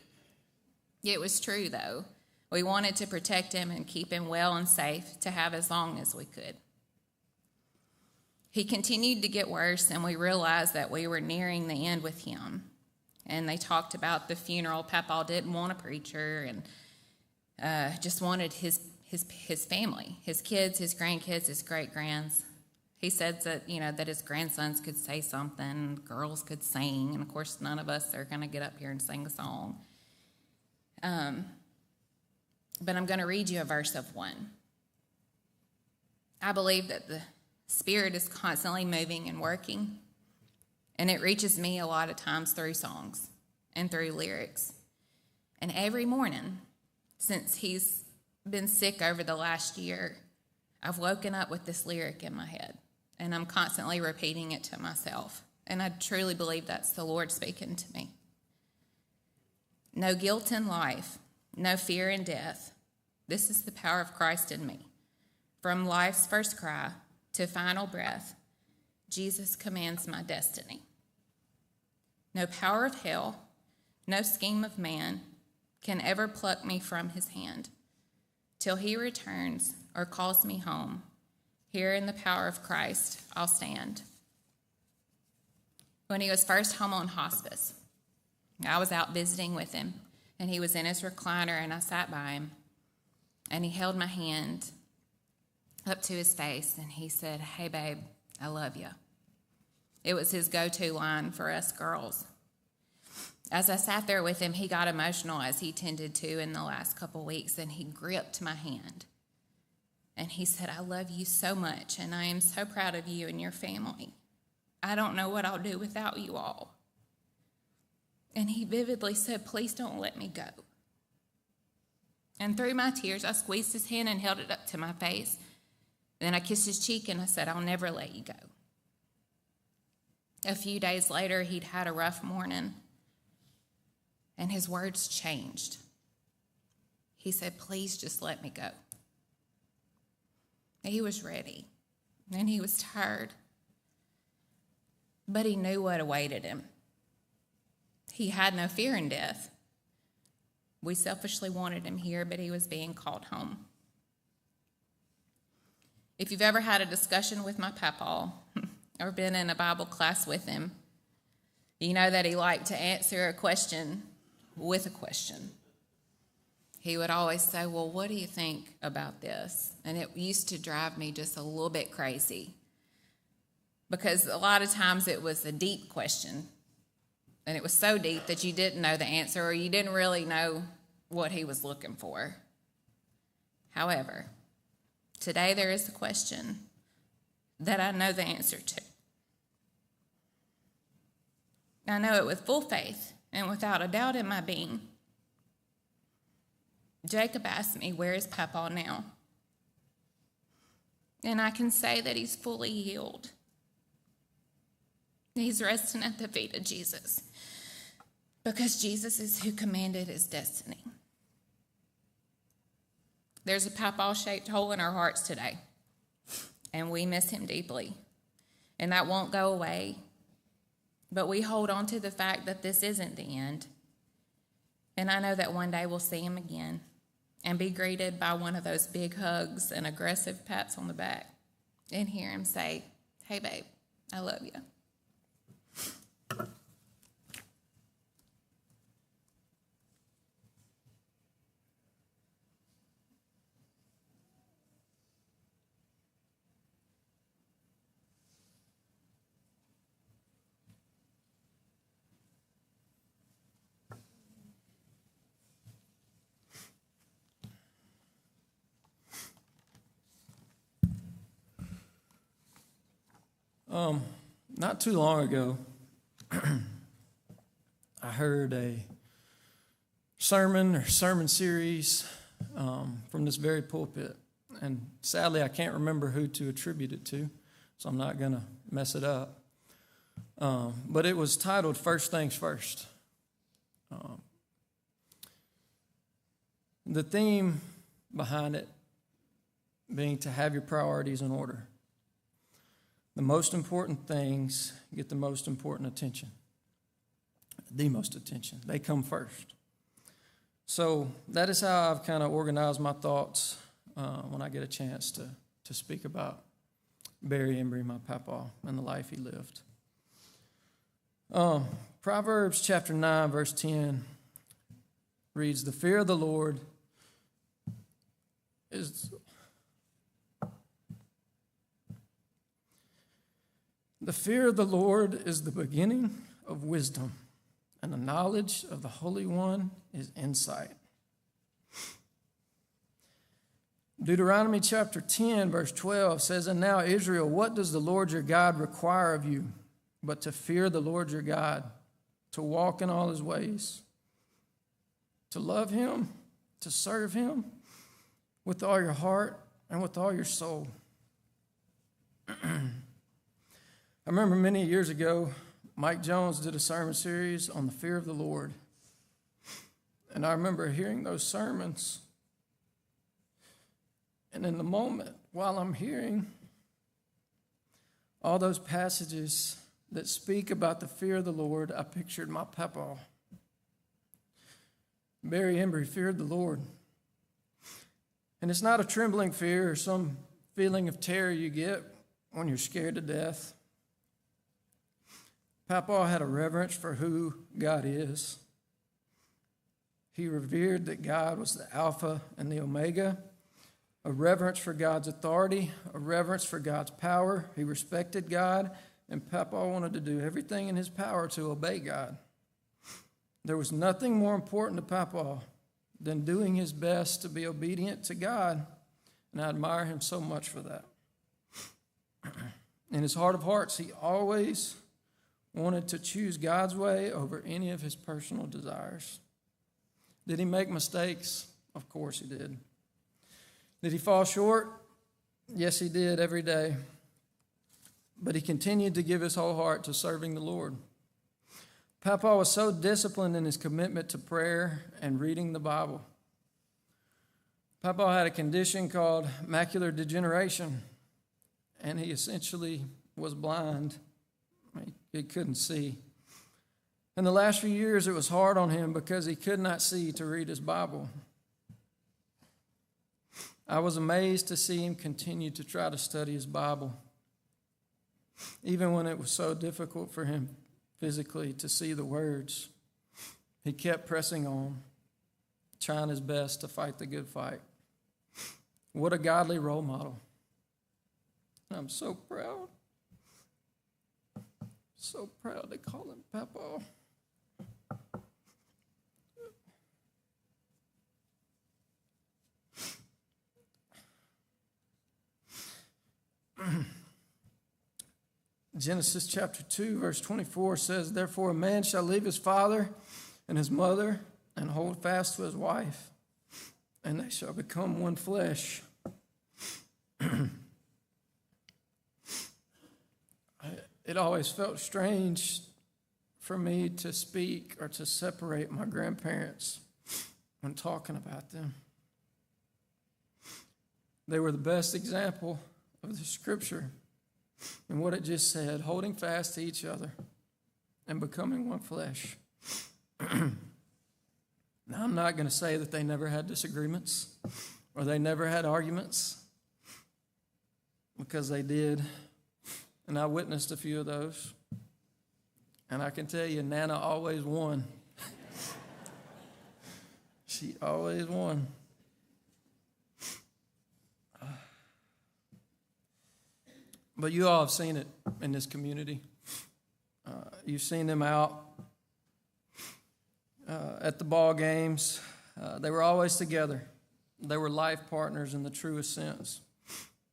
It was true, though. We wanted to protect him and keep him well and safe to have as long as we could. He continued to get worse, and we realized that we were nearing the end with him. And they talked about the funeral. Papaw didn't want a preacher and just wanted his family, his kids, his grandkids, his great-grands. He said that, that his grandsons could say something, girls could sing, and of course none of us are going to get up here and sing a song. But I'm going to read you a verse of one. I believe that the Spirit is constantly moving and working, and it reaches me a lot of times through songs and through lyrics. And every morning, since he's been sick over the last year, I've woken up with this lyric in my head, and I'm constantly repeating it to myself. And I truly believe that's the Lord speaking to me. No guilt in life, no fear in death. This is the power of Christ in me. From life's first cry to final breath, Jesus commands my destiny. No power of hell, no scheme of man can ever pluck me from his hand. Till he returns or calls me home, here in the power of Christ, I'll stand. When he was first home on hospice, I was out visiting with him, and he was in his recliner, and I sat by him, and he held my hand up to his face, and he said, "Hey, babe, I love you." It was his go-to line for us girls. As I sat there with him, he got emotional, as he tended to in the last couple weeks, and he gripped my hand. And he said, "I love you so much, and I am so proud of you and your family. I don't know what I'll do without you all." And he vividly said, "Please don't let me go." And through my tears, I squeezed his hand and held it up to my face. Then I kissed his cheek and I said, "I'll never let you go." A few days later, he'd had a rough morning, and his words changed. He said, "Please just let me go." He was ready, and he was tired, but he knew what awaited him. He had no fear in death. We selfishly wanted him here, but he was being called home. If you've ever had a discussion with my papaw or been in a Bible class with him, you know that he liked to answer a question with a question. He would always say, "Well, what do you think about this?" And it used to drive me just a little bit crazy, because a lot of times it was a deep question, and it was so deep that you didn't know the answer, or you didn't really know what he was looking for. However, today there is a question that I know the answer to. I know it with full faith and without a doubt in my being. Jacob asked me, "Where is Papaw now?" And I can say that he's fully healed. He's resting at the feet of Jesus, because Jesus is who commanded his destiny. There's a Papaw-shaped hole in our hearts today, and we miss him deeply, and that won't go away. But we hold on to the fact that this isn't the end, and I know that one day we'll see him again and be greeted by one of those big hugs and aggressive pats on the back and hear him say, "Hey, babe, I love you." Not too long ago, heard a sermon or sermon series from this very pulpit. And sadly, I can't remember who to attribute it to, so I'm not going to mess it up. But it was titled First Things First. The theme behind it being to have your priorities in order. The most important things get the most important attention. The most attention. They come first. So that is how I've kind of organized my thoughts when I get a chance to speak about Barry Embry, my papa, and the life he lived. Proverbs chapter 9, verse 10 reads, The fear of the Lord is the beginning of wisdom, and the knowledge of the Holy One is insight. Deuteronomy chapter 10, verse 12 says, And now, Israel, what does the Lord your God require of you but to fear the Lord your God, to walk in all his ways, to love him, to serve him with all your heart and with all your soul? I remember many years ago, Mike Jones did a sermon series on the fear of the Lord. And I remember hearing those sermons. And in the moment, while I'm hearing all those passages that speak about the fear of the Lord, I pictured my papa. Barry Embry feared the Lord. And it's not a trembling fear or some feeling of terror you get when you're scared to death. Papa had a reverence for who God is. He revered that God was the Alpha and the Omega, a reverence for God's authority, a reverence for God's power. He respected God, and Papa wanted to do everything in his power to obey God. There was nothing more important to Papa than doing his best to be obedient to God, and I admire him so much for that. In his heart of hearts, he always wanted to choose God's way over any of his personal desires. Did he make mistakes? Of course he did. Did he fall short? Yes, he did every day. But he continued to give his whole heart to serving the Lord. Papa was so disciplined in his commitment to prayer and reading the Bible. Papa had a condition called macular degeneration, and he essentially was blind. He couldn't see. In the last few years, it was hard on him because he could not see to read his Bible. I was amazed to see him continue to try to study his Bible, even when it was so difficult for him physically to see the words. He kept pressing on, trying his best to fight the good fight. What a godly role model. I'm so proud. So proud to call him Papa. Genesis chapter 2, verse 24 says, Therefore a man shall leave his father and his mother and hold fast to his wife, and they shall become one flesh. It always felt strange for me to speak or to separate my grandparents when talking about them. They were the best example of the scripture and what it just said, holding fast to each other and becoming one flesh. Now, I'm not going to say that they never had disagreements or they never had arguments, because they did. And I witnessed a few of those. And I can tell you, Nana always won. She always won. But you all have seen it in this community. You've seen them out at the ball games. They were always together. They were life partners in the truest sense.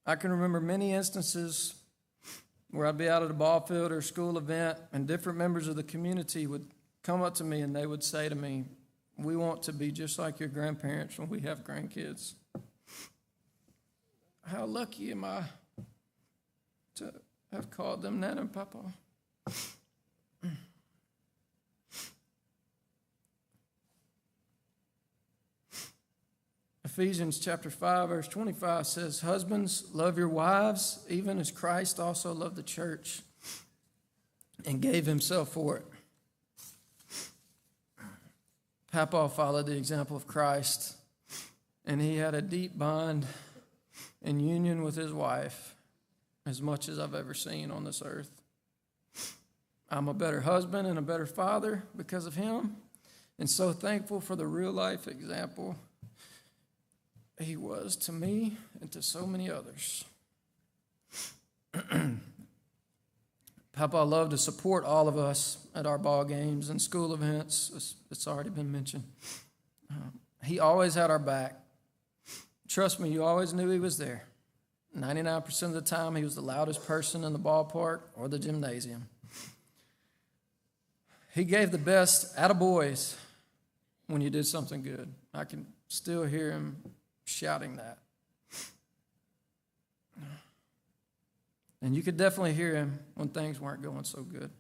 I can remember many instances where I'd be out at a ball field or a school event, and different members of the community would come up to me and they would say to me, "We want to be just like your grandparents when we have grandkids." How lucky am I to have called them Nana and Papa? Ephesians chapter 5, verse 25 says, "Husbands, love your wives, even as Christ also loved the church and gave himself for it." Papa followed the example of Christ, and he had a deep bond and union with his wife, as much as I've ever seen on this earth. I'm a better husband and a better father because of him, and so thankful for the real-life example he was to me and to so many others. Papa loved to support all of us at our ball games and school events. It's already been mentioned. He always had our back. Trust me, you always knew he was there. 99% of the time, he was the loudest person in the ballpark or the gymnasium. He gave the best attaboys when you did something good. I can still hear him shouting that. And you could definitely hear him when things weren't going so good.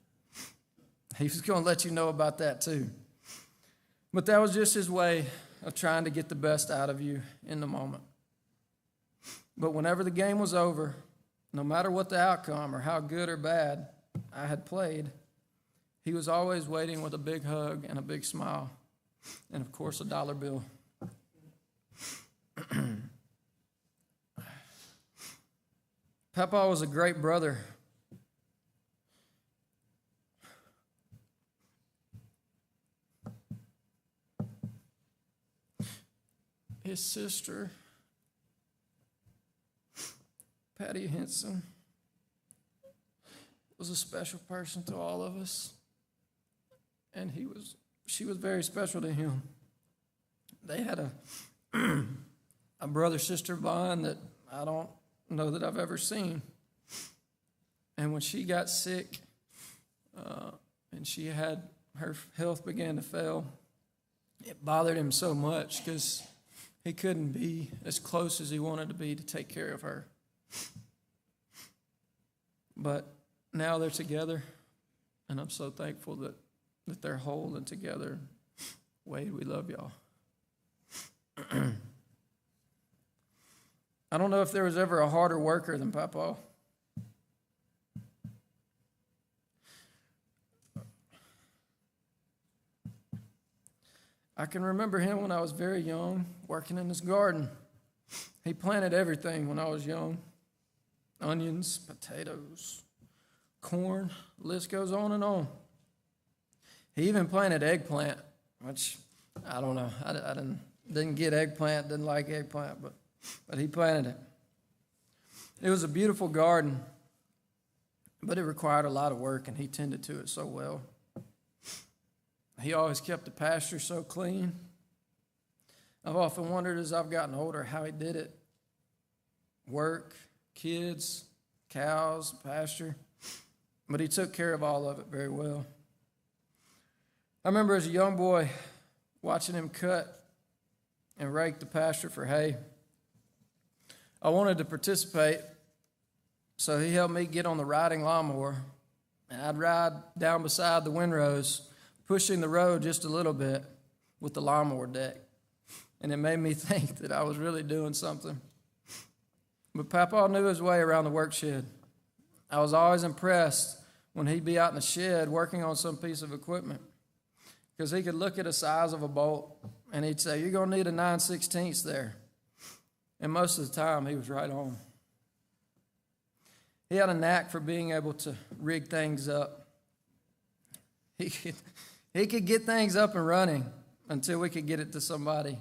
He was going to let you know about that too. But that was just his way of trying to get the best out of you in the moment. But whenever the game was over, no matter what the outcome or how good or bad I had played, he was always waiting with a big hug and a big smile, and of course a dollar bill. Papa was a great brother. His sister, Patty Henson, was a special person to all of us, and she was very special to him. They had a brother-sister bond that I don't know that I've ever seen. And when she got sick and her health began to fail, it bothered him so much because he couldn't be as close as he wanted to be to take care of her. But now they're together, and I'm so thankful that they're whole and together. Wade, we love y'all. I don't know if there was ever a harder worker than Papa. I can remember him when I was very young, working in his garden. He planted everything when I was young. Onions, potatoes, corn, the list goes on and on. He even planted eggplant, which, I don't know, I didn't get eggplant, didn't like eggplant, but he planted it. It was a beautiful garden, but it required a lot of work, and he tended to it so well. He always kept the pasture so clean. I've often wondered as I've gotten older how he did it. Work, kids, cows, pasture, but he took care of all of it very well. I remember as a young boy watching him cut and rake the pasture for hay. I wanted to participate, so he helped me get on the riding lawnmower, and I'd ride down beside the windrows, pushing the road just a little bit with the lawnmower deck, and it made me think that I was really doing something. But Papa knew his way around the work shed. I was always impressed when he'd be out in the shed working on some piece of equipment, because he could look at the size of a bolt, and he'd say, "You're going to need a 9/16 there." And most of the time, he was right on. He had a knack for being able to rig things up. He could get things up and running until we could get it to somebody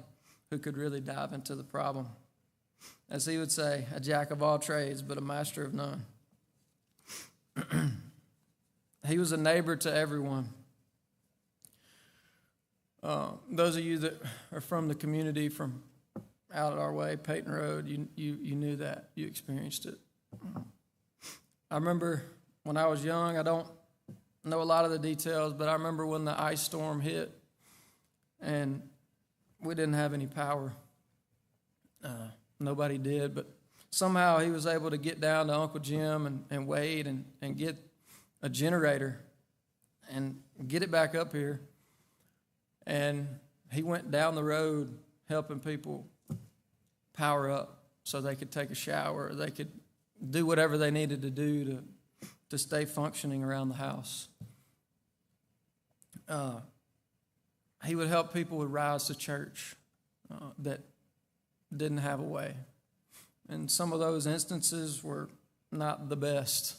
who could really dive into the problem. As he would say, a jack of all trades, but a master of none. He was a neighbor to everyone. Those of you that are from the community from out our way, Peyton Road, you knew that. You experienced it. I remember when I was young, I don't know a lot of the details, but I remember when the ice storm hit and we didn't have any power. Nobody did, but somehow he was able to get down to Uncle Jim and Wade and get a generator and get it back up here. And he went down the road helping people power up so they could take a shower, or they could do whatever they needed to do to stay functioning around the house. He would help people with rides to church that didn't have a way. And some of those instances were not the best,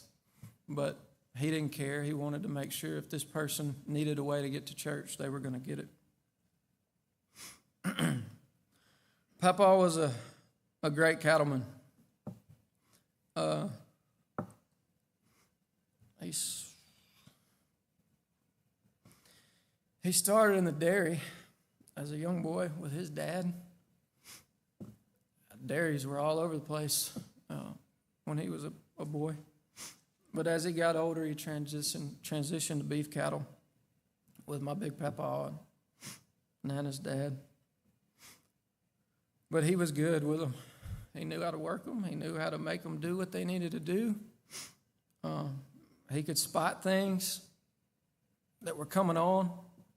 but he didn't care. He wanted to make sure if this person needed a way to get to church, they were going to get it. Papa was a great cattleman. He started in the dairy as a young boy with his dad. Dairies were all over the place when he was a boy. But as he got older, he transitioned to beef cattle with my big papa and Nana's dad. But he was good with them. He knew how to work them. He knew how to make them do what they needed to do. He could spot things that were coming on,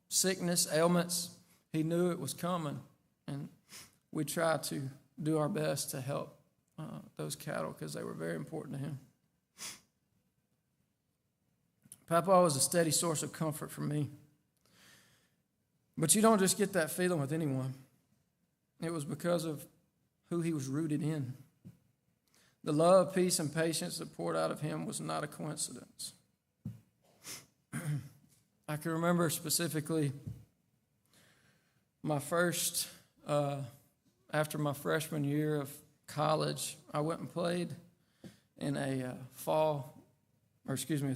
sickness, ailments. He knew it was coming, and we tried to do our best to help those cattle because they were very important to him. Papa was a steady source of comfort for me. But you don't just get that feeling with anyone. It was because of who he was rooted in. The love, peace, and patience that poured out of him was not a coincidence. I can remember specifically my first, after my freshman year of college, I went and played in a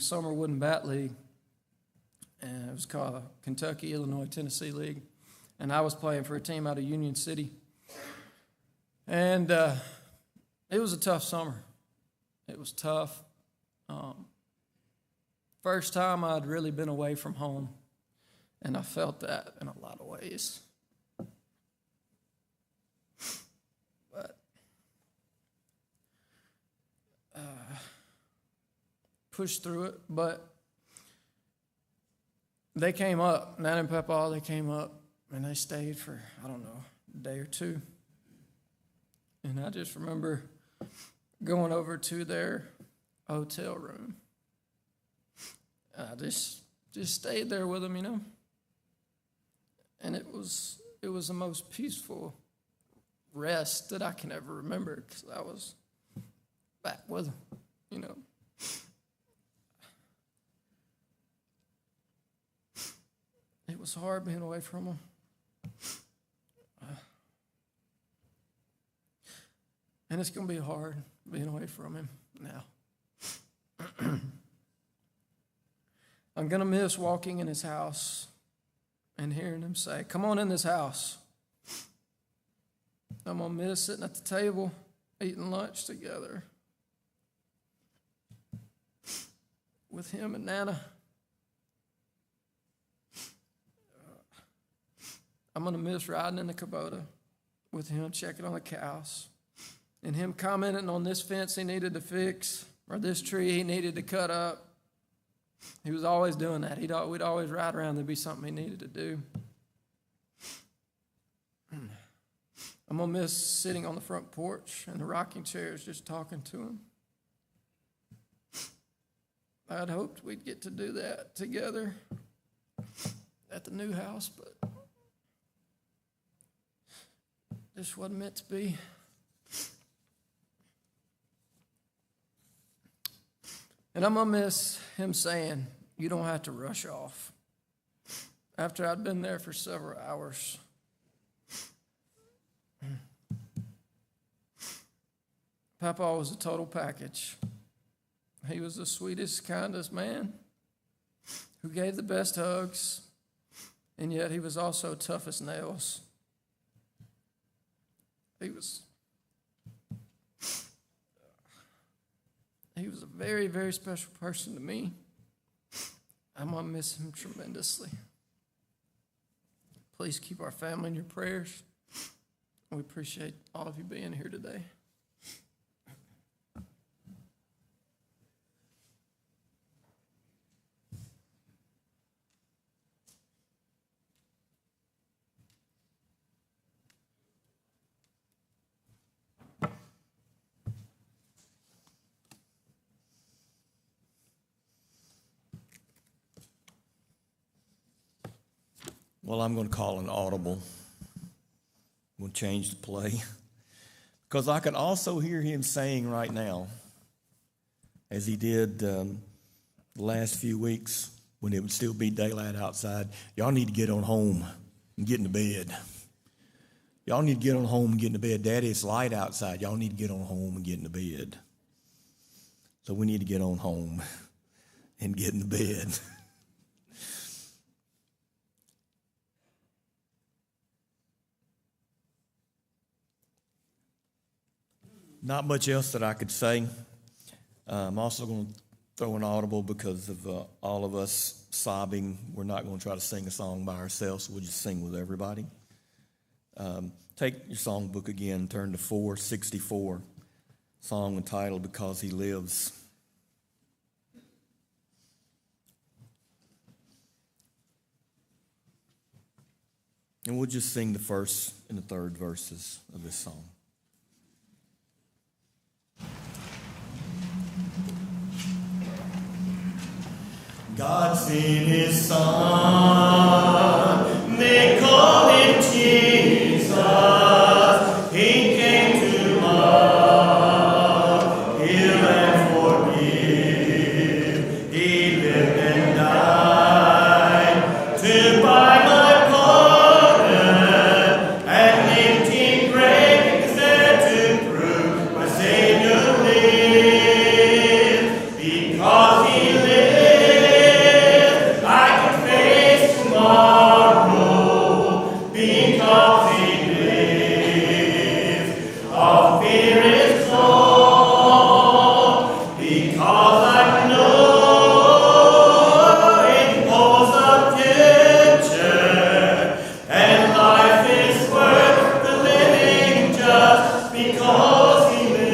summer wooden bat league. And it was called a Kentucky, Illinois, Tennessee League. And I was playing for a team out of Union City. And it was a tough summer. It was tough. First time I'd really been away from home. And I felt that in a lot of ways. But pushed through it. But they came up, Nana and Papa, they came up, and they stayed for, I don't know, a day or two. And I just remember going over to their hotel room. I just stayed there with them, you know. And it was the most peaceful rest that I can ever remember because I was back with them, you know. It was hard being away from him. And it's going to be hard being away from him now. I'm going to miss walking in his house and hearing him say, "Come on in this house." I'm going to miss sitting at the table, eating lunch together with him and Nana. I'm going to miss riding in the Kubota with him, checking on the cows, and him commenting on this fence he needed to fix or this tree he needed to cut up. He was always doing that. We'd always ride around. There'd be something he needed to do. I'm going to miss sitting on the front porch and the rocking chairs just talking to him. I'd hoped we'd get to do that together at the new house, but this wasn't meant to be. And I'm going to miss him saying, "You don't have to rush off." After I'd been there for several hours. Papa was a total package. He was the sweetest, kindest man who gave the best hugs, and yet he was also tough as nails. He was a very, very special person to me. I'm going to miss him tremendously. Please keep our family in your prayers. We appreciate all of you being here today. Well, I'm going to call an audible. We'll change the play. Because I could also hear him saying right now, as he did the last few weeks when it would still be daylight outside, y'all need to get on home and get into bed. Y'all need to get on home and get into bed. Daddy, it's light outside. Y'all need to get on home and get into bed. So we need to get on home and get into bed. Not much else that I could say. I'm also going to throw an audible because of all of us sobbing. We're not going to try to sing a song by ourselves. We'll just sing with everybody. Take your songbook again, turn to 464, song entitled Because He Lives. And we'll just sing the first and the third verses of this song. God sent His Son, they call Him Jesus. He came to love, heal and forgive. He lived and died to buy my pardon, and empty grave is there to prove my Savior lives. Because He lives, I can face tomorrow. Because He lives, all fear is gone. Because I know it holds a future, and life is worth the living just because He lives.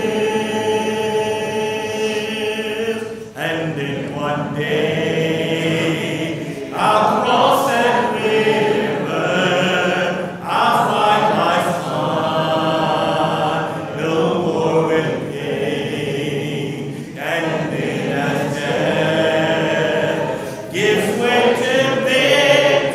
And then one day I'll cross that river, I'll fight life's pond, no more with pain. And then as death gives way to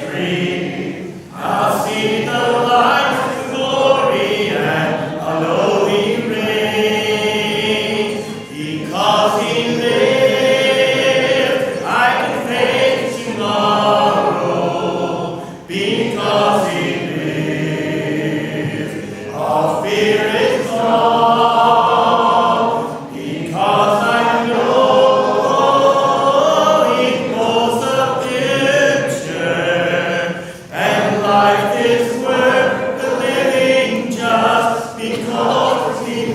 victory, I'll see the light of glory, and I'll know He reigns. Because He lives, I can face tomorrow. Because He lives, all fear is gone. Because I know He holds the future, and life is worth the living just because He lives.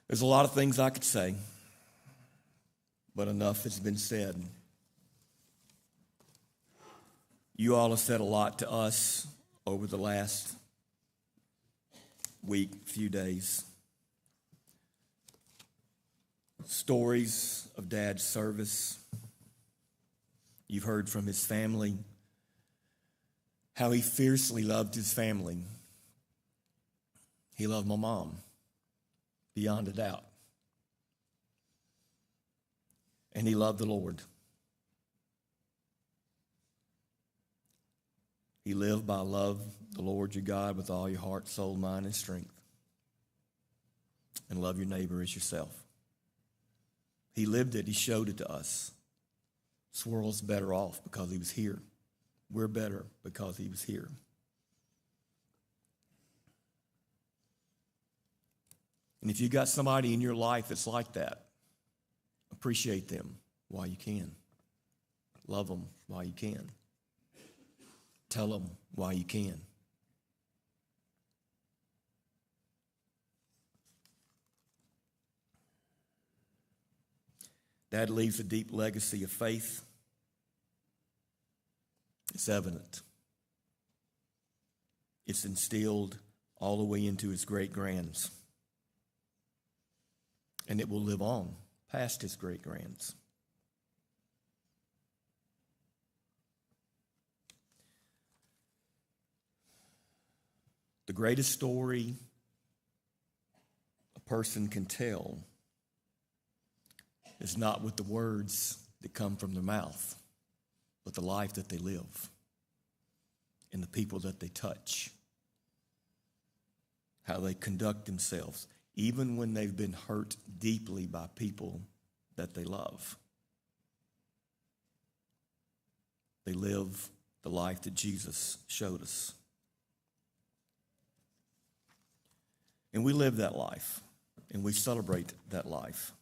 There's a lot of things I could say, but enough has been said. You all have said a lot to us over the last week, few days. Stories of Dad's service. You've heard from his family, how he fiercely loved his family. He loved my mom, beyond a doubt. And he loved the Lord. He lived by love the Lord your God with all your heart, soul, mind, and strength. And love your neighbor as yourself. He lived it. He showed it to us. This world's better off because he was here. We're better because he was here. And if you got somebody in your life that's like that, appreciate them while you can. Love them while you can. Tell them while you can. Dad leaves a deep legacy of faith. It's evident. It's instilled all the way into his great-grands. And it will live on past his great-grands. The greatest story a person can tell is not with the words that come from their mouth, but the life that they live and the people that they touch, how they conduct themselves, even when they've been hurt deeply by people that they love. They live the life that Jesus showed us. And we live that life, and we celebrate that life.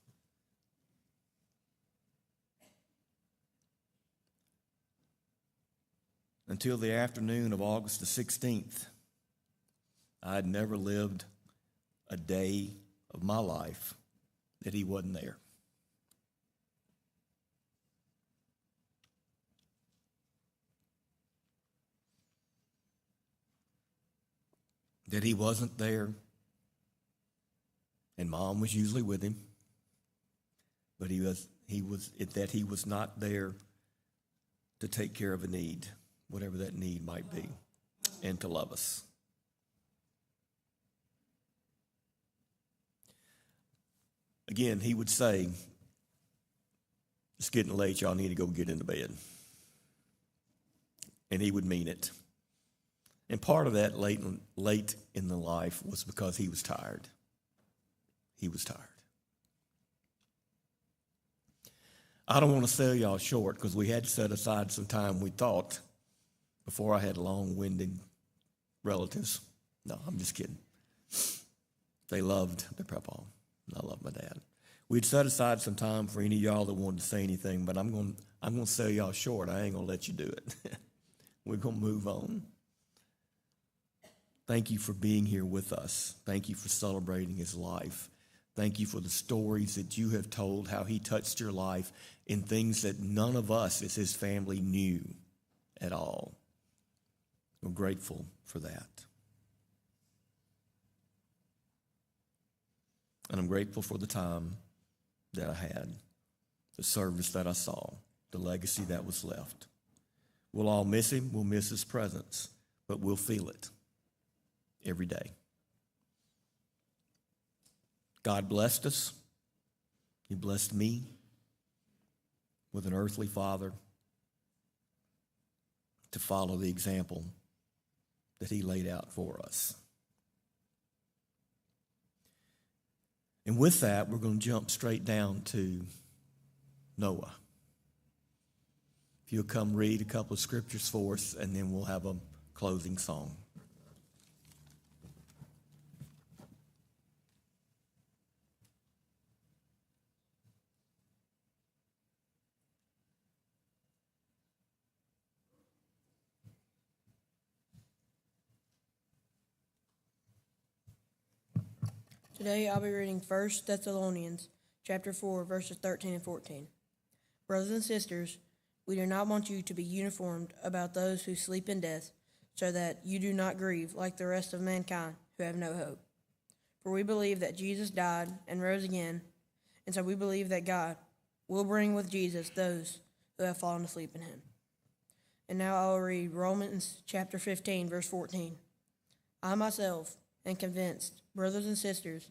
Until the afternoon of August the 16th, I had never lived a day of my life that he wasn't there. That he wasn't there, and Mom was usually with him, but he was not there to take care of a need, whatever that need might be, and to love us. Again, he would say, "It's getting late, y'all need to go get into bed." And he would mean it. And part of that late in the life was because he was tired. He was tired. I don't want to sell y'all short because we had to set aside some time, we thought, before I had long-winded relatives. No, I'm just kidding. They loved their papa, and I love my dad. We'd set aside some time for any of y'all that wanted to say anything, but I'm going to sell y'all short. I ain't going to let you do it. We're going to move on. Thank you for being here with us. Thank you for celebrating his life. Thank you for the stories that you have told, how he touched your life in things that none of us as his family knew at all. We're grateful for that. And I'm grateful for the time that I had, the service that I saw, the legacy that was left. We'll all miss him. We'll miss his presence, but we'll feel it every day. God blessed us. He blessed me with an earthly father to follow the example that he laid out for us. And with that, we're going to jump straight down to Noah. If you'll come read a couple of scriptures for us, and then we'll have a closing song. Today I'll be reading 1 Thessalonians chapter 4, verses 13 and 14. Brothers and sisters, we do not want you to be uniformed about those who sleep in death, so that you do not grieve like the rest of mankind who have no hope. For we believe that Jesus died and rose again, and so we believe that God will bring with Jesus those who have fallen asleep in him. And now I will read Romans chapter 15, verse 14. I myself am convinced, brothers and sisters,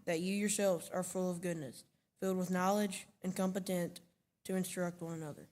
that you yourselves are full of goodness, filled with knowledge, and competent to instruct one another.